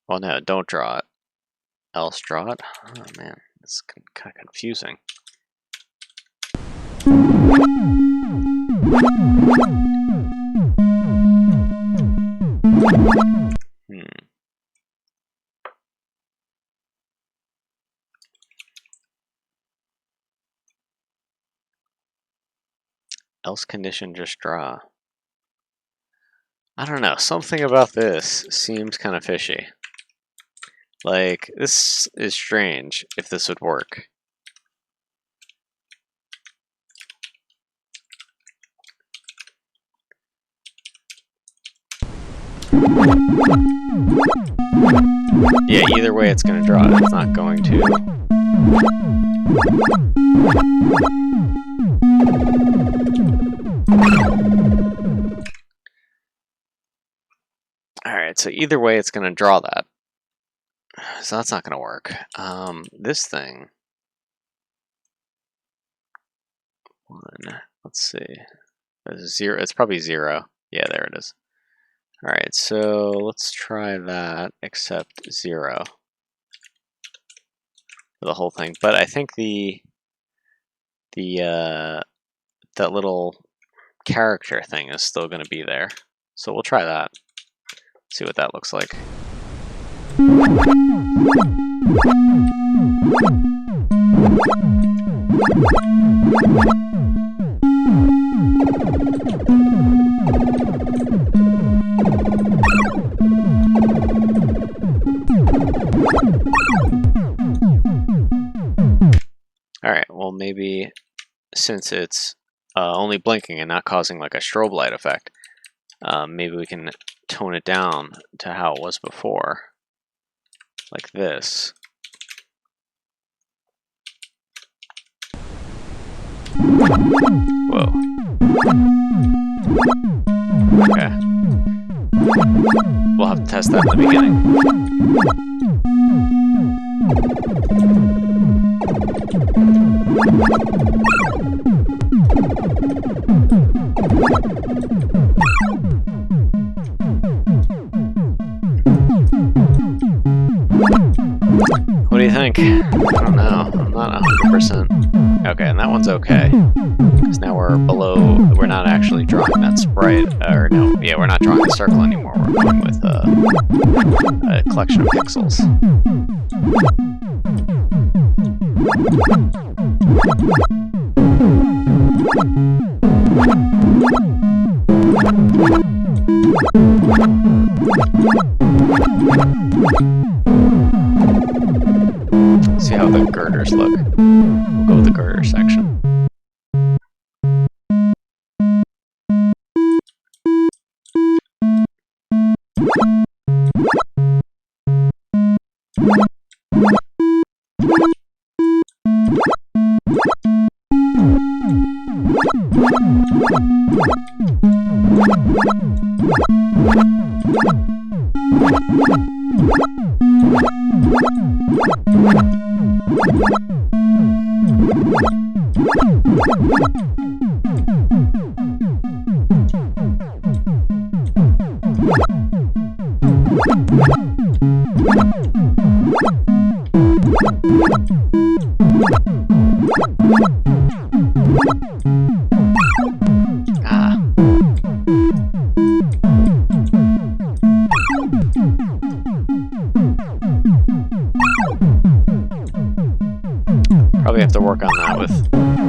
Well, no, don't draw it. Else draw it. Oh man, it's kind of confusing. Else condition just draw. I don't know, something about this seems kind of fishy. Like, this is strange if this would work. Yeah, either way it's going to draw it. It's not going to. Alright, so either way it's going to draw that. So that's not going to work. This thing. Let's see. Zero. It's probably 0. Yeah, there it is. Alright, so let's try that, except 0. For the whole thing. But I think that little character thing is still going to be there. So we'll try that. See what that looks like. Alright, well maybe since it's only blinking and not causing like a strobe light effect, maybe we can tone it down to how it was before. Like this. Whoa. Okay. We'll have to test that in the beginning. What do you think? I don't know. I'm not 100%. Okay, and that one's okay. Because now we're below, we're not actually drawing that sprite, or no, yeah, we're not drawing the circle anymore. We're going with a collection of pixels. See how the girders look. We'll go with the girder section. Probably have to work on that with,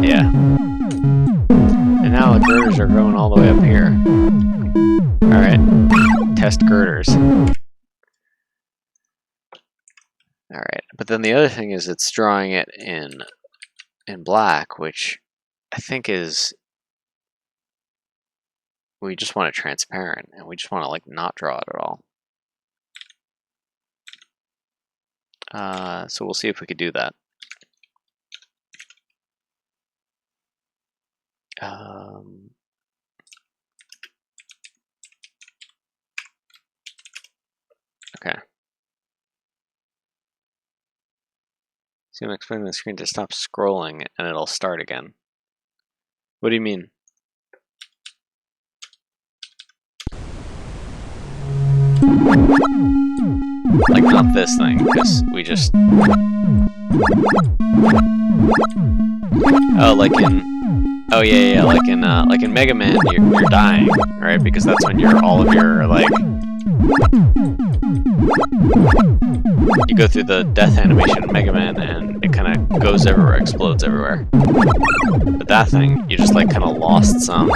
yeah. And now the girders are going all the way up here. Alright, test girders. Alright, but then the other thing is it's drawing it in black, which I think is, we just want it transparent, and we just want to like not draw it at all. So we'll see if we could do that. Okay. See, I'm expecting the screen to stop scrolling and it'll start again. What do you mean? Like, not this thing, because we just... Oh, like in... Oh, yeah, like in Mega Man, you're dying, right? Because that's when all of your, like... You go through the death animation in Mega Man, and it kind of goes everywhere, explodes everywhere. But that thing, you just, like, kind of lost some...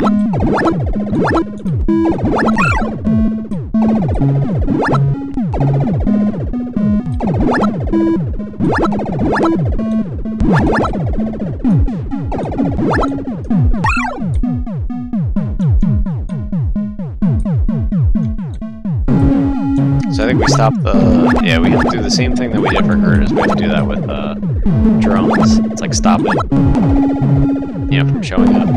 So I think we stop the... Yeah, we have to do the same thing that we did for Curtis. We have to do that with drones. It's like stop it. You know, from showing up.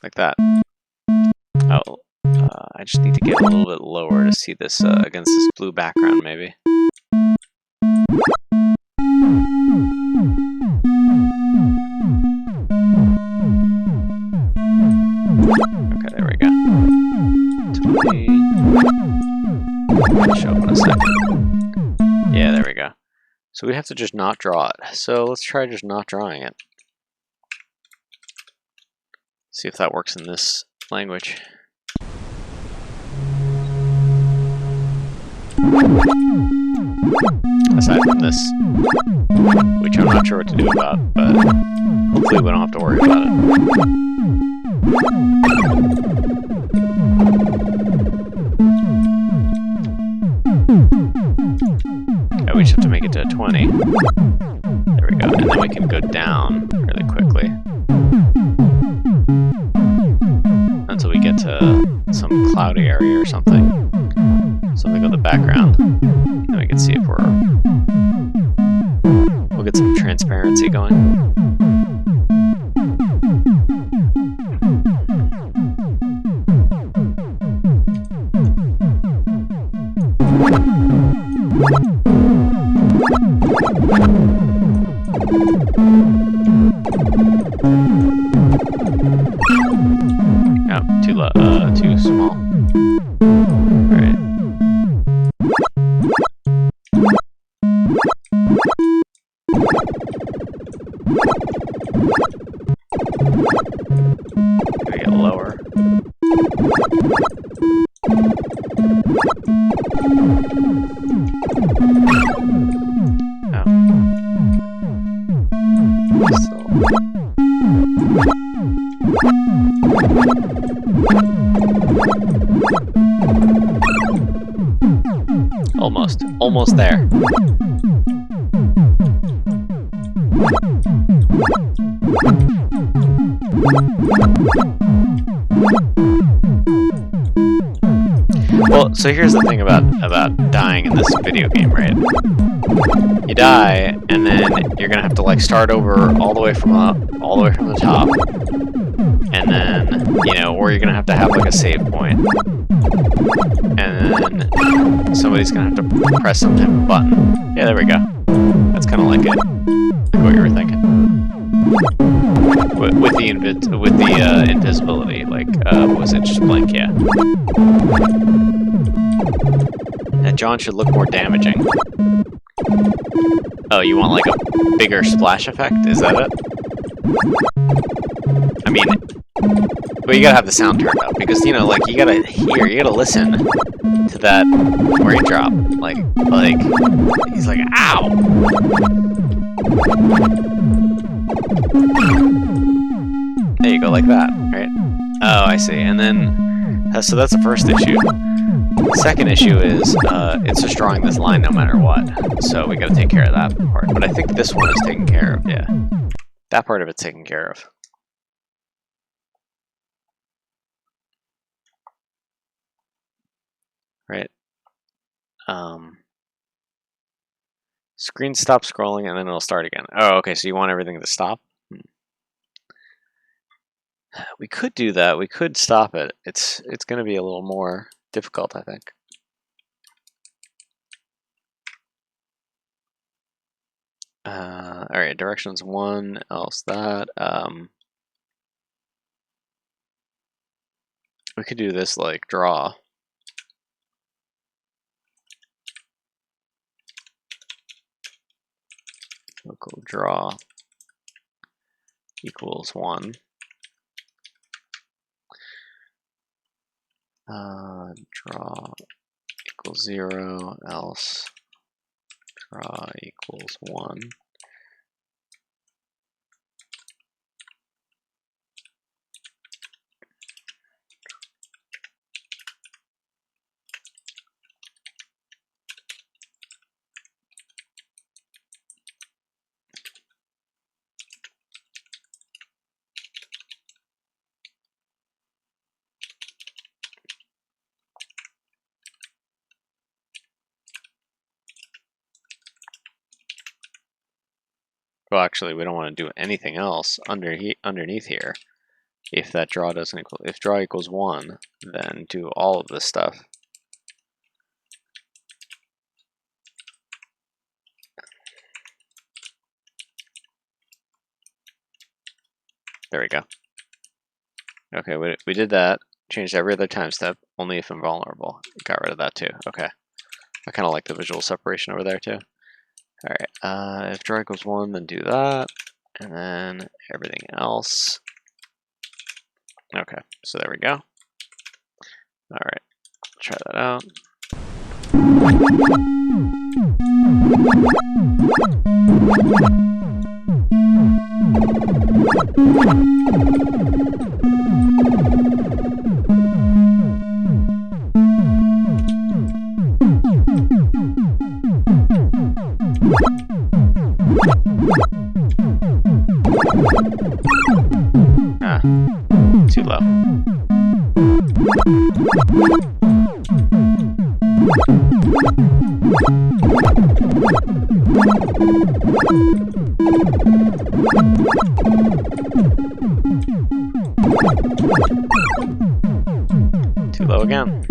Like that. Oh, I just need to get a little bit lower to see this against this blue background, maybe. Okay, there we go. 20. Show up in a second. Yeah, there we go. So we have to just not draw it. So let's try just not drawing it. See if that works in this language. Aside from this, which I'm not sure what to do about, but hopefully we don't have to worry about it. Yeah, we just have to make it to 20. There we go, and then we can go down really quickly. Until we get to some cloudy area or something. Something with the background. And we can see if we'll get some transparency going. Oh, too small. Alright. Gotta get lower. Almost there. Well, so here's the thing about dying in this video game, right? You die, and then you're gonna have to like start over all the way from the top, and then or you're gonna have to have like a save point, and then somebody's gonna have to press some type of button. Yeah, there we go. That's kind of like it, like what you were thinking. With the invisibility, like what was it? Just blank, yeah. That John should look more damaging. Oh, you want like a bigger splash effect? Is that it? I mean, but you gotta have the sound turned up because like you gotta hear, you gotta listen to that raindrop. Like he's like, ow! There you go, like that, right? Oh, I see. And then, so that's the first issue. The second issue is it's just drawing this line no matter what. So we gotta take care of that part. But I think this one is taken care of, yeah. That part of it's taken care of. Right? Screen stops scrolling and then it'll start again. Oh, okay, so you want everything to stop? We could do that. We could stop it. It's going to be a little more difficult, I think. All right, directions 1, else that. We could do this like draw. Local draw equals 1. Draw equals 0, else draw equals 1. Well, actually, we don't want to do anything else underneath here. If that draw doesn't equal, if draw equals 1, then do all of this stuff. There we go. Okay, we did that. Changed every other time step, only if invulnerable. Got rid of that too. Okay. I kind of like the visual separation over there too. Alright, if draw equals 1, then do that. And then everything else. Okay, so there we go. Alright, try that out. Ah, too low. Too low again.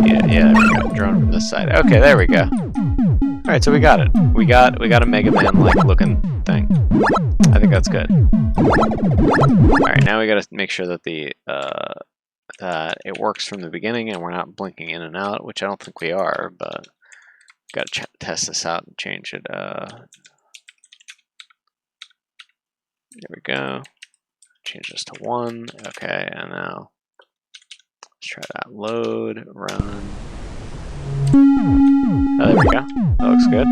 Yeah, there we go. Drone from this side. Okay, there we go. Alright, so we got it. We got a Mega Man-like looking thing. I think that's good. Alright, now we gotta make sure that that it works from the beginning and we're not blinking in and out, which I don't think we are, but gotta test this out and change it. There we go. Change this to 1. Okay, and now let's try that. Load, run. Oh, there we go. That looks good.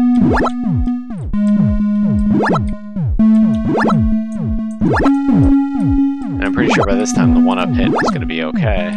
And I'm pretty sure by this time the 1-up hit is going to be okay.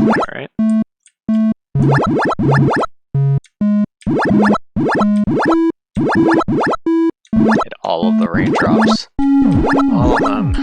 All right. all of the raindrops. All of them.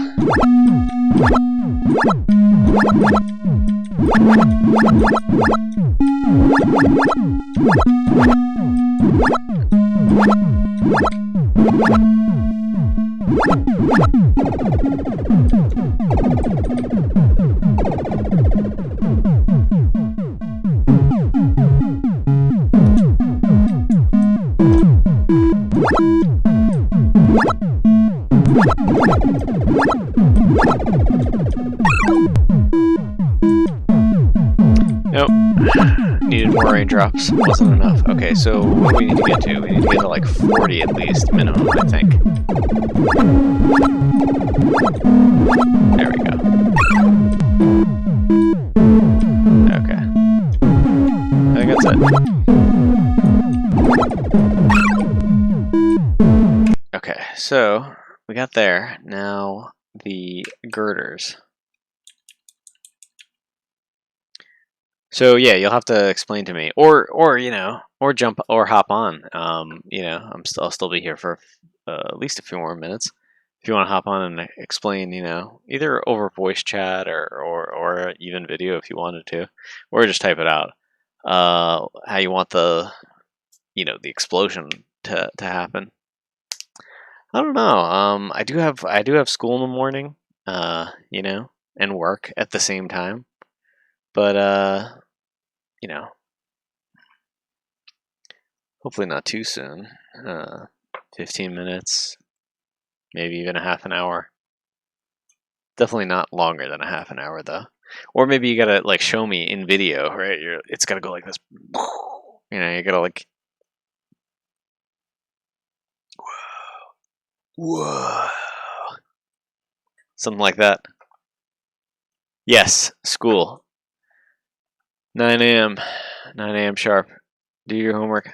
Nope. Needed more raindrops. Wasn't enough. Okay, so what do we need to get to? We need to get to like 40 at least, minimum, I think. There we go. Okay. I think that's it. Okay, so we got there. Now the girders. So yeah, you'll have to explain to me, or you know, or jump or hop on. You know, I'll still be here for at least a few more minutes. If you want to hop on and explain, you know, either over voice chat or even video if you wanted to, or just type it out. How you want the, you know, the explosion to happen. I don't know. I do have school in the morning. You know, and work at the same time, but you know, hopefully not too soon. 15 minutes, maybe even a half an hour. Definitely not longer than a half an hour though. Or maybe you gotta like show me in video, right? It's gotta go like this. You know, you gotta like, whoa, something like that. Yes, school. 9 a.m. 9 a.m. sharp. Do your homework.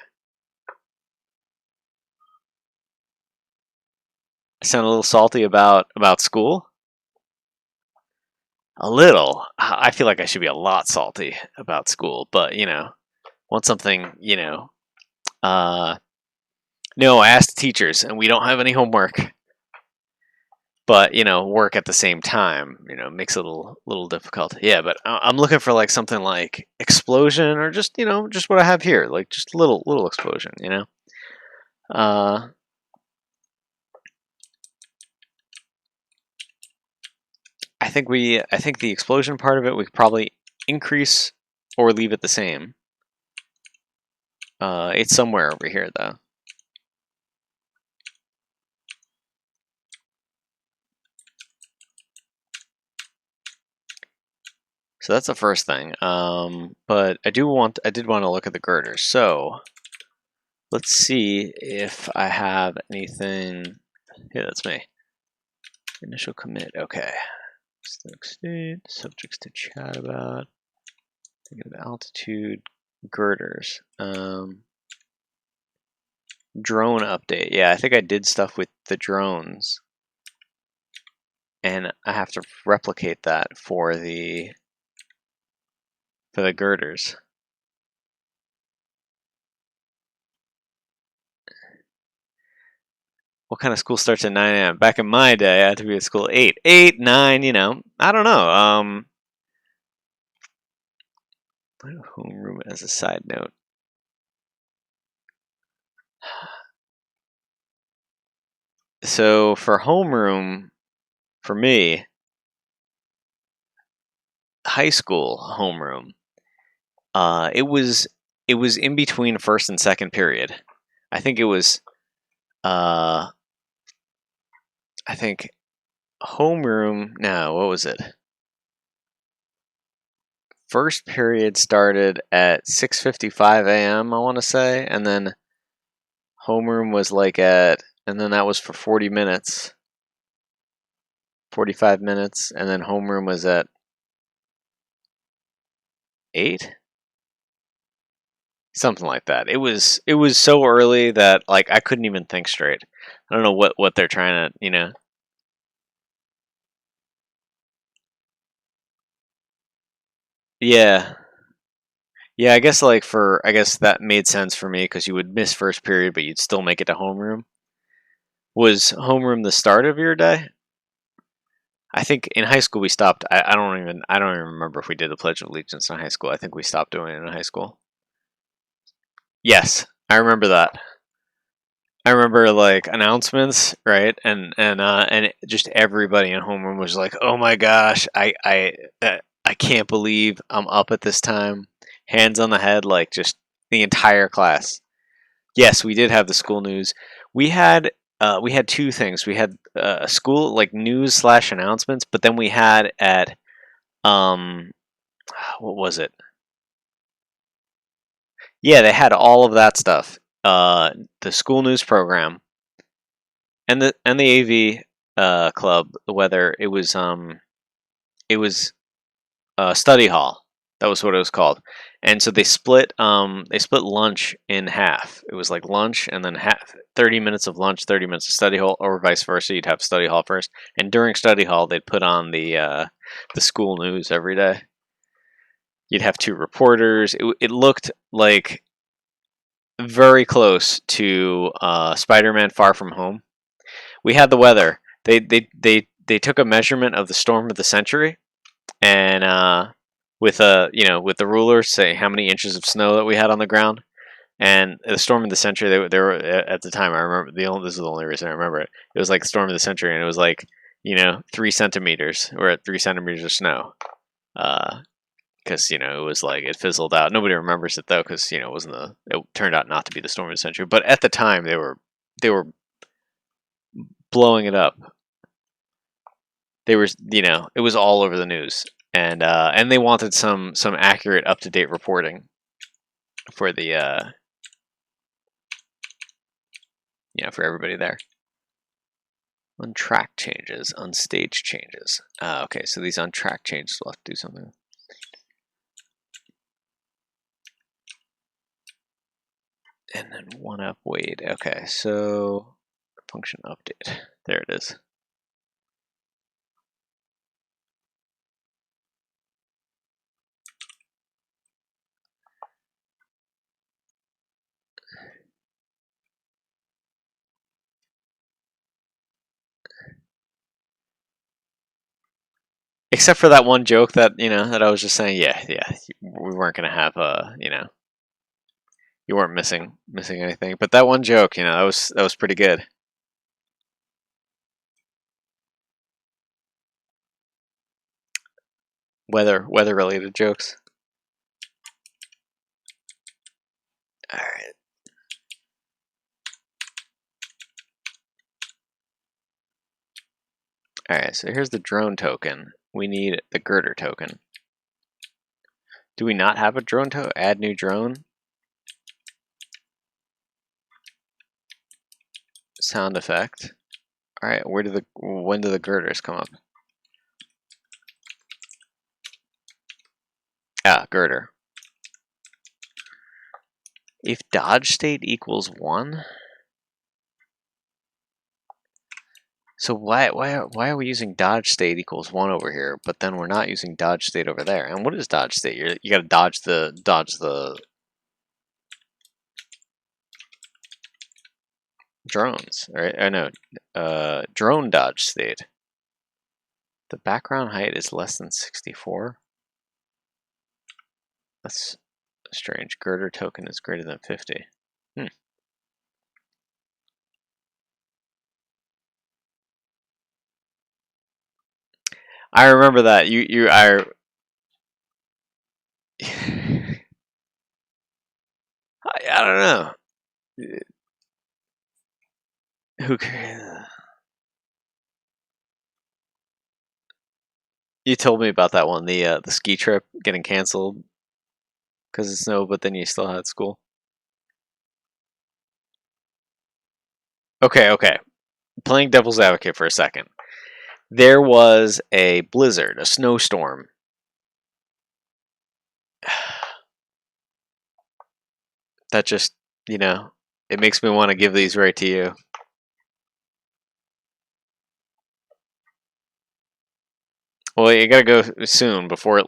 I sound a little salty about school. A little. I feel like I should be a lot salty about school, but you know, want something, you know. No, I asked the teachers, and we don't have any homework. But you know, work at the same time, you know, makes it a little difficult. Yeah, but I'm looking for like something like explosion, or just, you know, just what I have here, like just a little explosion, you know. Uh, I think the explosion part of it we could probably increase or leave it the same. It's somewhere over here though. So that's the first thing. But I did want to look at the girders. So let's see if I have anything. Yeah, that's me. Initial commit. Okay. Static state. Subjects to chat about. Thinking of altitude. Girders. Drone update. Yeah, I think I did stuff with the drones, and I have to replicate that for the girders. What kind of school starts at 9 a.m.? Back in my day, I had to be at school at 8. 8, 9, you know. I don't know. Homeroom as a side note. So for homeroom, for me, high school homeroom, it was in between first and second period. I think it was I think homeroom, no, what was it? First period started at 6:55 a.m., I want to say, and then homeroom was like and then that was for 40 minutes, 45 minutes, and then homeroom was at 8, something like that. It was so early that like I couldn't even think straight. I don't know what they're trying to, you know. Yeah. Yeah, I guess I guess that made sense for me because you would miss first period, but you'd still make it to homeroom. Was homeroom the start of your day? I think in high school we stopped. I don't even remember if we did the Pledge of Allegiance in high school. I think we stopped doing it in high school. Yes, I remember that. I remember like announcements, right? And just everybody in homeroom was like, "Oh my gosh, I can't believe I'm up at this time." Hands on the head, like just the entire class. Yes, we did have the school news. We had two things. We had school like news slash announcements, but then we had at um what was it? Yeah, they had all of that stuff. The school news program and the AV club. Whether it was study hall. That was what it was called. And so they split lunch in half. It was like lunch and then half 30 minutes of lunch, 30 minutes of study hall, or vice versa. You'd have study hall first. And during study hall they'd put on the school news every day. You'd have two reporters. It looked like very close to Spider-Man Far From Home. We had the weather. They took a measurement of the storm of the century and with a with the ruler say how many inches of snow that we had on the ground. And the storm of the century, they were at the time. I remember this is the only reason I remember it. It was like the storm of the century, and it was like 3 centimeters. We're at 3 centimeters of snow, because it was like it fizzled out. Nobody remembers it though, because it wasn't it turned out not to be the storm of the century. But at the time, they were blowing it up. They were it was all over the news, and they wanted some accurate, up to date reporting for the for everybody there. On track changes, on stage changes. Okay, so these on track changes will have to do something. And then one up Wade. Okay, so function update. There it is. Except for that one joke that that I was just saying. Yeah, we weren't gonna have you weren't missing anything. But that one joke, that was pretty good. Weather related jokes. All right. All right. So here's the drone token. We need the girder token. Do we not have a drone token? Add new drone. Sound effect. All right. When do the girders come up? Ah, girder. If dodge state equals 1. So why are we using dodge state equals 1 over here, but then we're not using dodge state over there? And what is dodge state? You got to dodge the drones, right? I know. Drone dodge state. The background height is less than 64. That's strange. Girder token is greater than 50. I remember that. I don't know. Who You told me about that one, the ski trip getting canceled because of snow, but then you still had school. Okay. Playing devil's advocate for a second. There was a blizzard, a snowstorm. That just, it makes me want to give these right to you. Well, you gotta go soon before it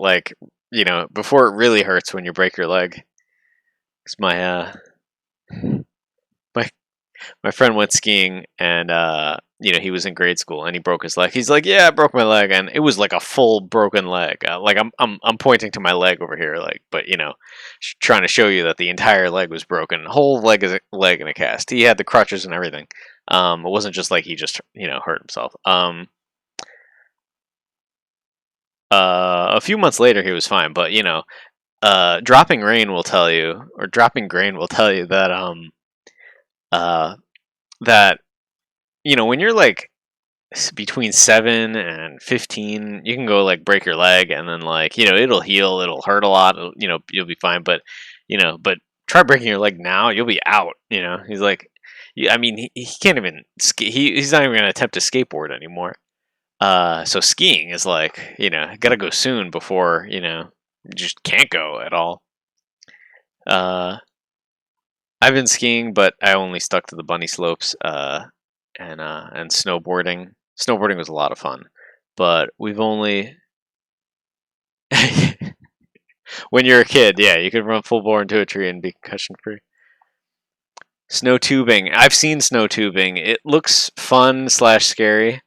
before it really hurts when you break your leg. It's my my friend went skiing, and he was in grade school, and he broke his leg. He's like, "Yeah, I broke my leg," and it was like a full broken leg. Like I'm pointing to my leg over here, like, but trying to show you that the entire leg was broken, whole leg is a leg in a cast. He had the crutches and everything. It wasn't just like he just hurt himself. A few months later, he was fine, but dropping rain will tell you, or dropping grain will tell you that uh that when you're like between 7 and 15, you can go like break your leg, and then like it'll heal, it'll hurt a lot, you'll be fine, but try breaking your leg now, you'll be out. He's like, I mean, he can't even he's not even gonna attempt to skateboard anymore. So skiing is like, gotta go soon before you just can't go at all. uh I've been skiing, but I only stuck to the bunny slopes, and snowboarding. Snowboarding was a lot of fun, but we've only when you're a kid, yeah, you can run full bore into a tree and be concussion free. Snow tubing. I've seen snow tubing. It looks fun slash scary.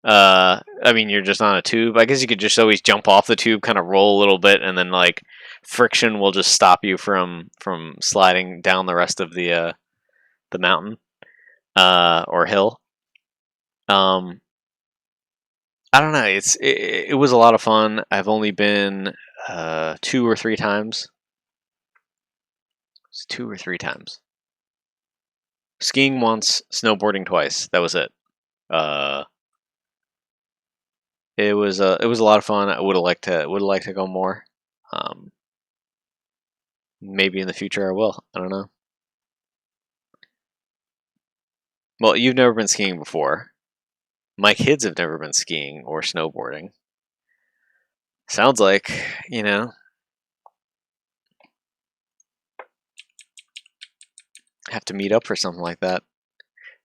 I mean, you're just on a tube. I guess you could just always jump off the tube, kind of roll a little bit, and then like friction will just stop you from sliding down the rest of the mountain or hill. Um, I don't know. It was a lot of fun. I've only been 2 or 3 times. It's 2 or 3 times. Skiing once, snowboarding twice. That was it. Uh, it was a lot of fun. I would have liked to go more. Um, Maybe in the future I will. I don't know. Well, you've never been skiing before. My kids have never been skiing or snowboarding. Sounds like, you know, have to meet up for something like that.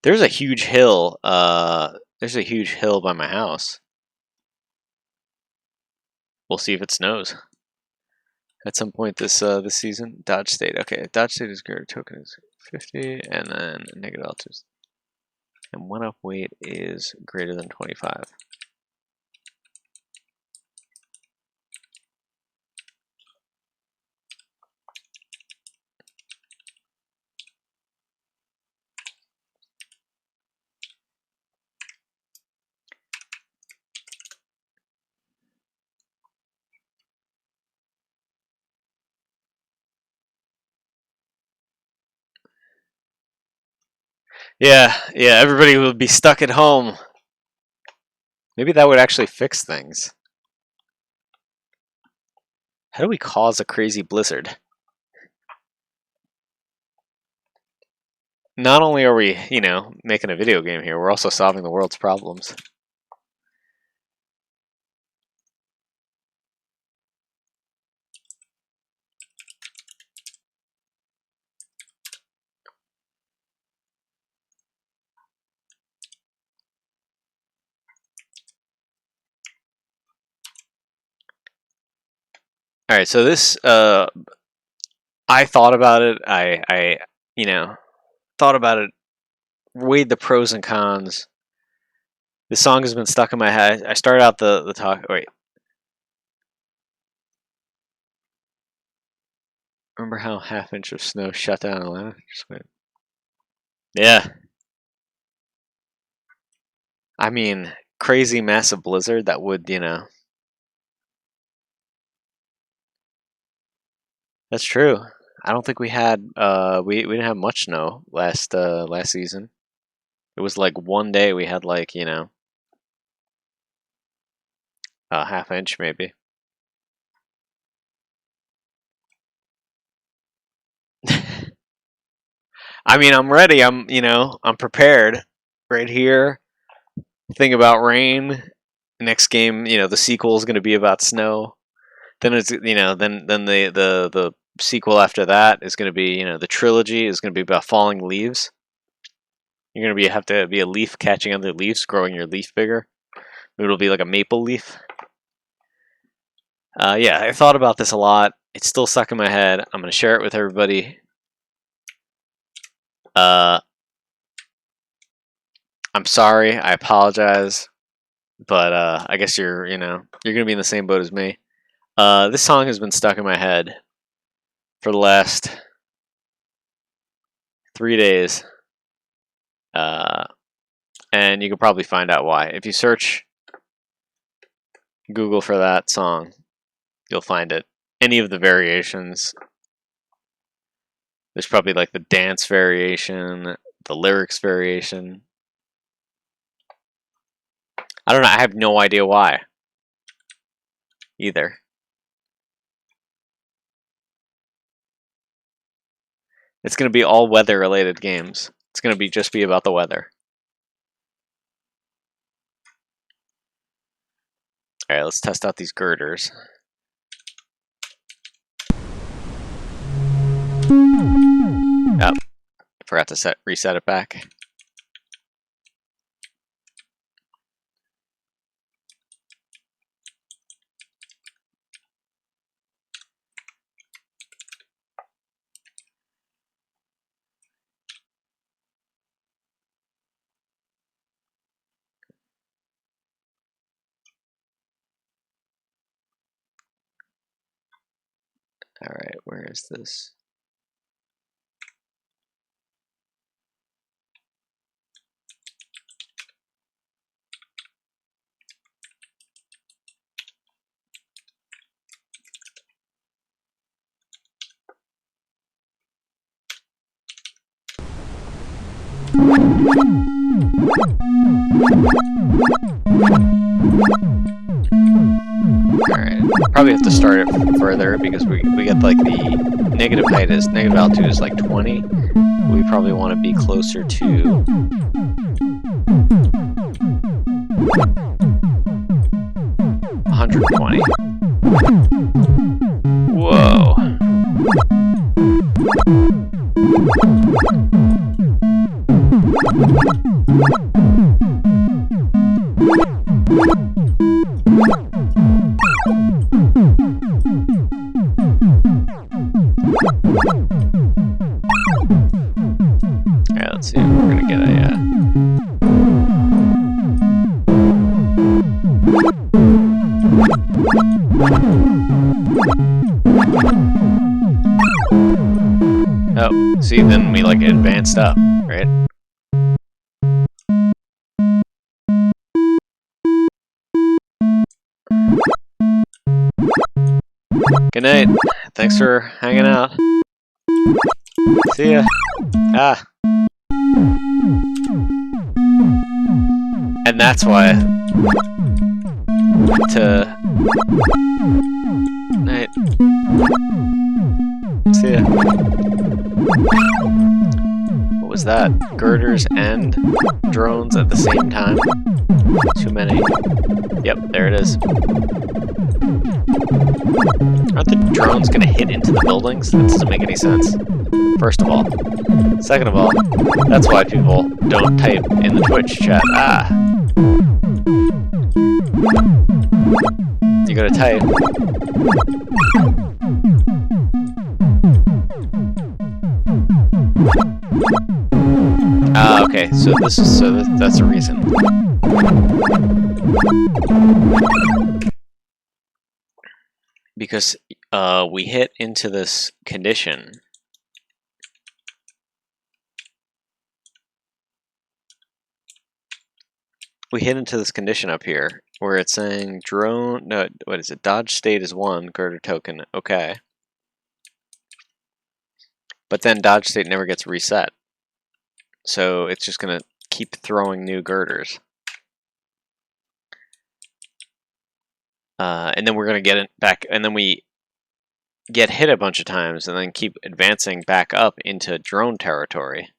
There's a huge hill. There's a huge hill by my house. We'll see if it snows at some point this season. Dodge State. Okay, Dodge State is greater. Token is 50, and then negative altitude. And one up weight is greater than 25. Yeah, yeah. Everybody would be stuck at home. Maybe that would actually fix things. How do we cause a crazy blizzard? Not only are we, making a video game here, we're also solving the world's problems. All right, so this, I thought about it. I thought about it, weighed the pros and cons. The song has been stuck in my head. I started out the talk. Wait, remember how half inch of snow shut down Atlanta? Just wait. Yeah, I mean, crazy massive blizzard that would. That's true. I don't think we had we didn't have much snow last season. It was like one day we had like a half inch maybe. I mean, I'm ready. I'm prepared. Right here. Thing about rain. Next game, the sequel is going to be about snow. Then it's then the sequel after that is going to be the trilogy is going to be about falling leaves. You're going to have to be a leaf catching other leaves, growing your leaf bigger. It'll be like a maple leaf. Yeah, I thought about this a lot. It's still stuck in my head. I'm going to share it with everybody. I'm sorry. I apologize. But I guess you're gonna be in the same boat as me. This song has been stuck in my head for the last 3 days, uh, and you can probably find out why. If you search Google for that song, you'll find it. Any of the variations. There's probably like the dance variation, the lyrics variation. I don't know. I have no idea why either. It's gonna be all weather related games. It's gonna be just be about the weather. All right, let's test out these girders. Oh, forgot to reset it back. All right, where is this? Alright, probably have to start it further because we get like the negative height is, negative altitude is like 20. We probably want to be closer to 120. Whoa. Alright, let's see if we're gonna get a Oh, see, then we like advanced up, right? Good night. Thanks for hanging out. See ya. Ah. And that's why night. See ya. What was that? Girders and drones at the same time? Too many. Yep, there it is. Aren't the drones gonna hit into the buildings? That doesn't make any sense. First of all. Second of all, that's why people don't type in the Twitch chat. Ah! You gotta type. Ah, okay, so that's a reason. Because we hit into this condition. We hit into this condition up here where it's saying drone. No, what is it? Dodge state is 1, girder token. Okay. But then dodge state never gets reset. So it's just gonna keep throwing new girders. And then we're gonna get it back, and then we get hit a bunch of times and then keep advancing back up into drone territory.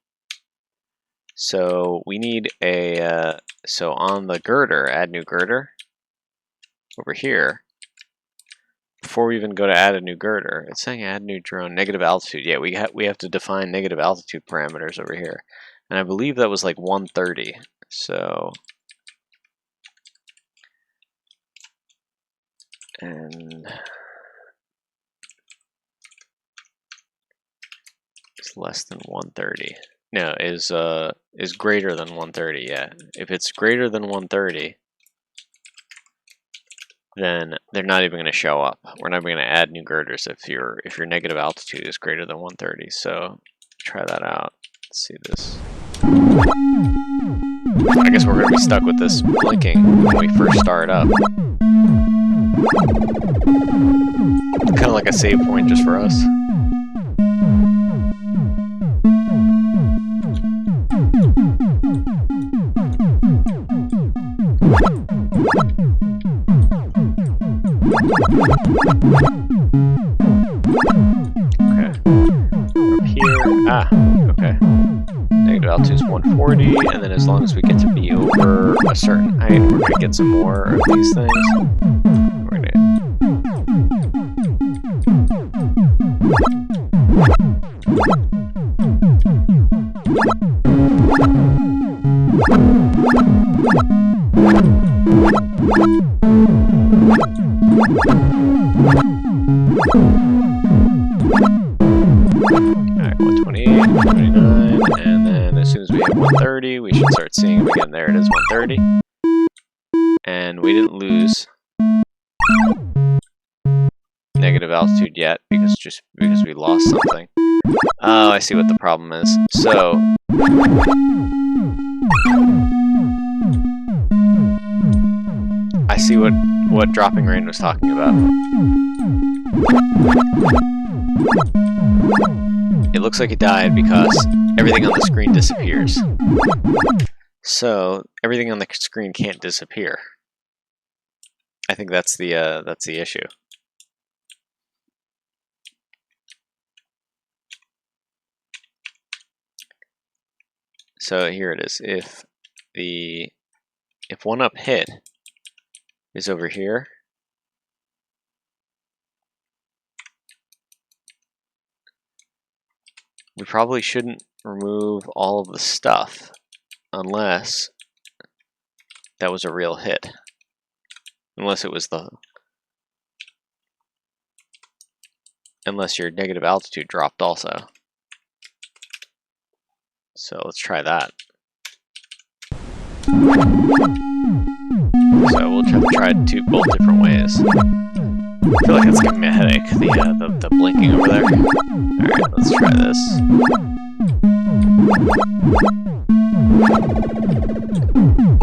So we need a, so on the girder, add new girder, over here, before we even go to add a new girder, it's saying add new drone, negative altitude. Yeah, we have to define negative altitude parameters over here. And I believe that was like 130, so. And it's less than 130. no, is greater than 130. Yeah, if it's greater than 130, then they're not even going to show up. We're not even going to add new girders if your negative altitude is greater than 130. So try that out. Let's see this. I guess we're going to be stuck with this blinking when we first start up. Kind of like a save point just for us. Okay. Up here. Ah, okay. Negative altitude is 140, and then as long as we get to be over a certain height, we're going to get some more of these things. We're going to... Alright, 128, 129, and then as soon as we hit 130, we should start seeing them again. There it is, 130. And we didn't lose negative altitude yet because we lost something. Oh, I see what the problem is. So I see what dropping rain was talking about. It looks like it died because everything on the screen disappears. So everything on the screen can't disappear. I think that's the issue. So here it is. If one up hit is over here, we probably shouldn't remove all of the stuff unless that was a real hit. Unless it was unless your negative altitude dropped also. So let's try that. So we'll try both different ways. I feel like it's giving me a headache, the blinking over there. Alright, let's try this.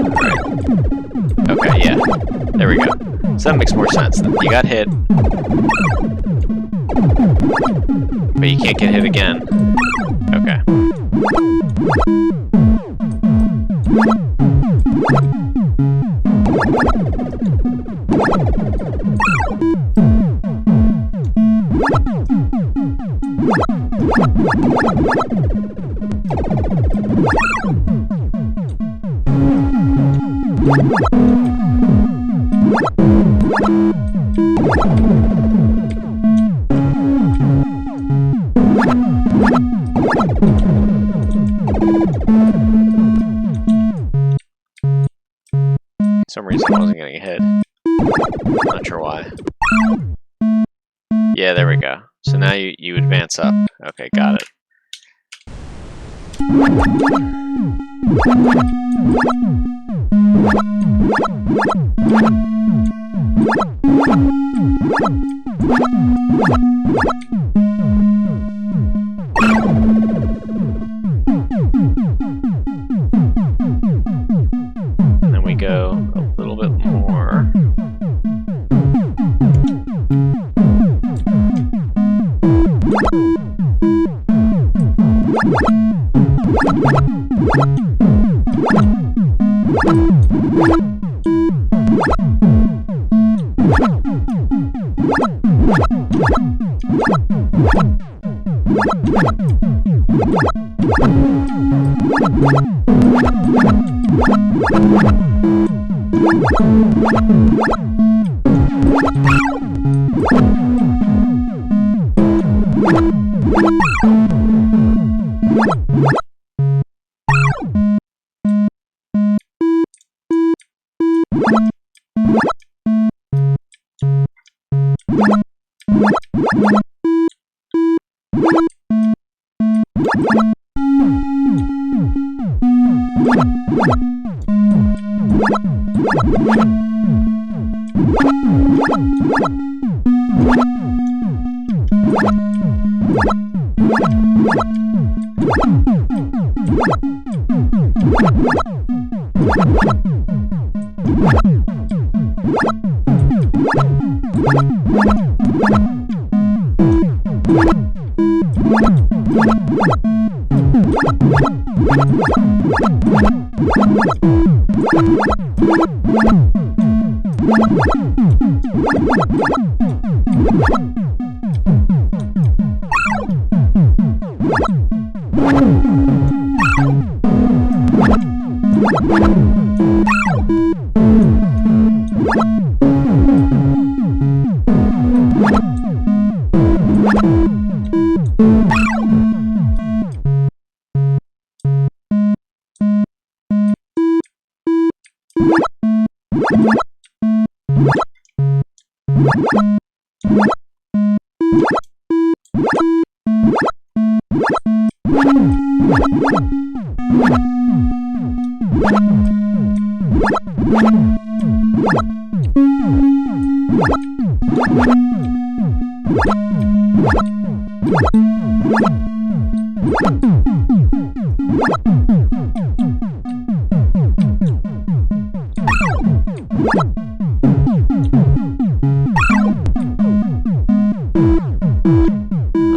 Alright. Okay, yeah. There we go. So that makes more sense. You got hit, but you can't get hit again. Okay. For some reason I wasn't getting hit. Not sure why. Yeah, there we go. So now you advance up. Okay, got it. And then we go a little bit more.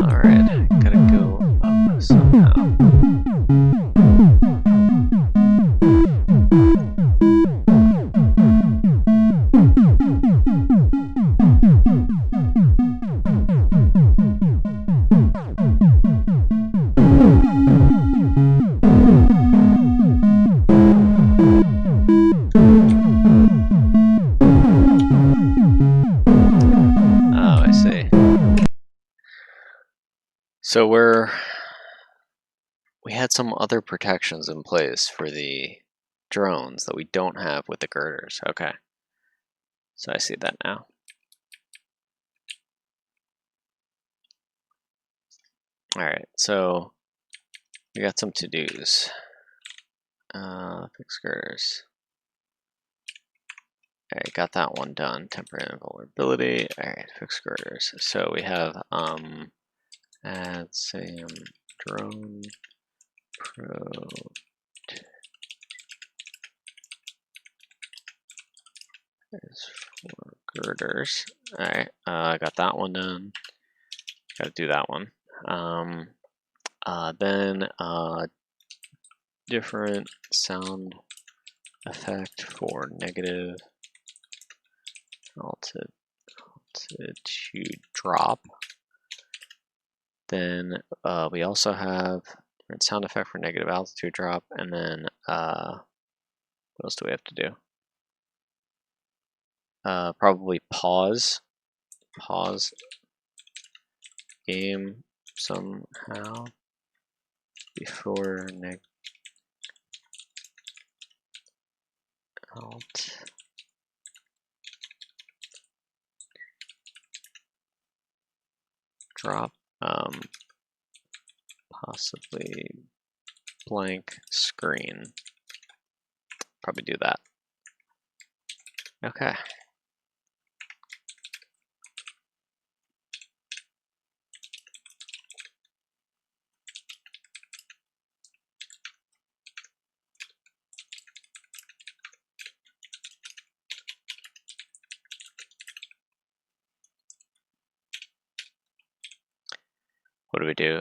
Alright, gotta go up somehow. Oh, I see. So we had some other protections in place for the drones that we don't have with the girders. Okay. So I see that now. Alright, so we got some to-dos. Fix girders. Alright, got that one done. Temporary vulnerability. Alright, fix girders. So we have add same drone pro is for girders. Alright, I got that one done. Gotta do that one. Then different sound effect for negative altitude drop. Then we also have different sound effect for negative altitude drop, and then what else do we have to do? Probably pause game somehow before neg alt drop, possibly blank screen. Probably do that. Okay. What do we do?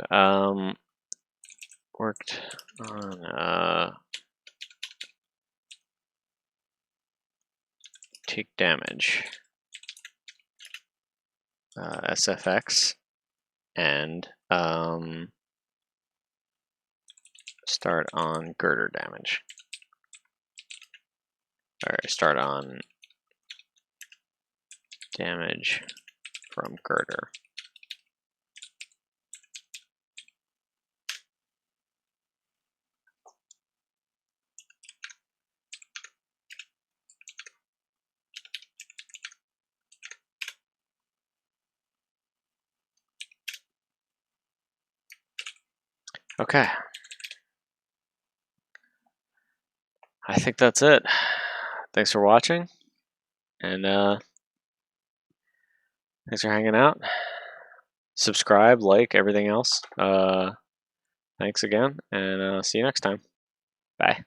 Worked on take damage, SFX, and start on girder damage. Or start on damage from girder. Okay. I think that's it. thanks for watching, and thanks for hanging out. Subscribe, like, everything else. Thanks again, and see you next time. Bye.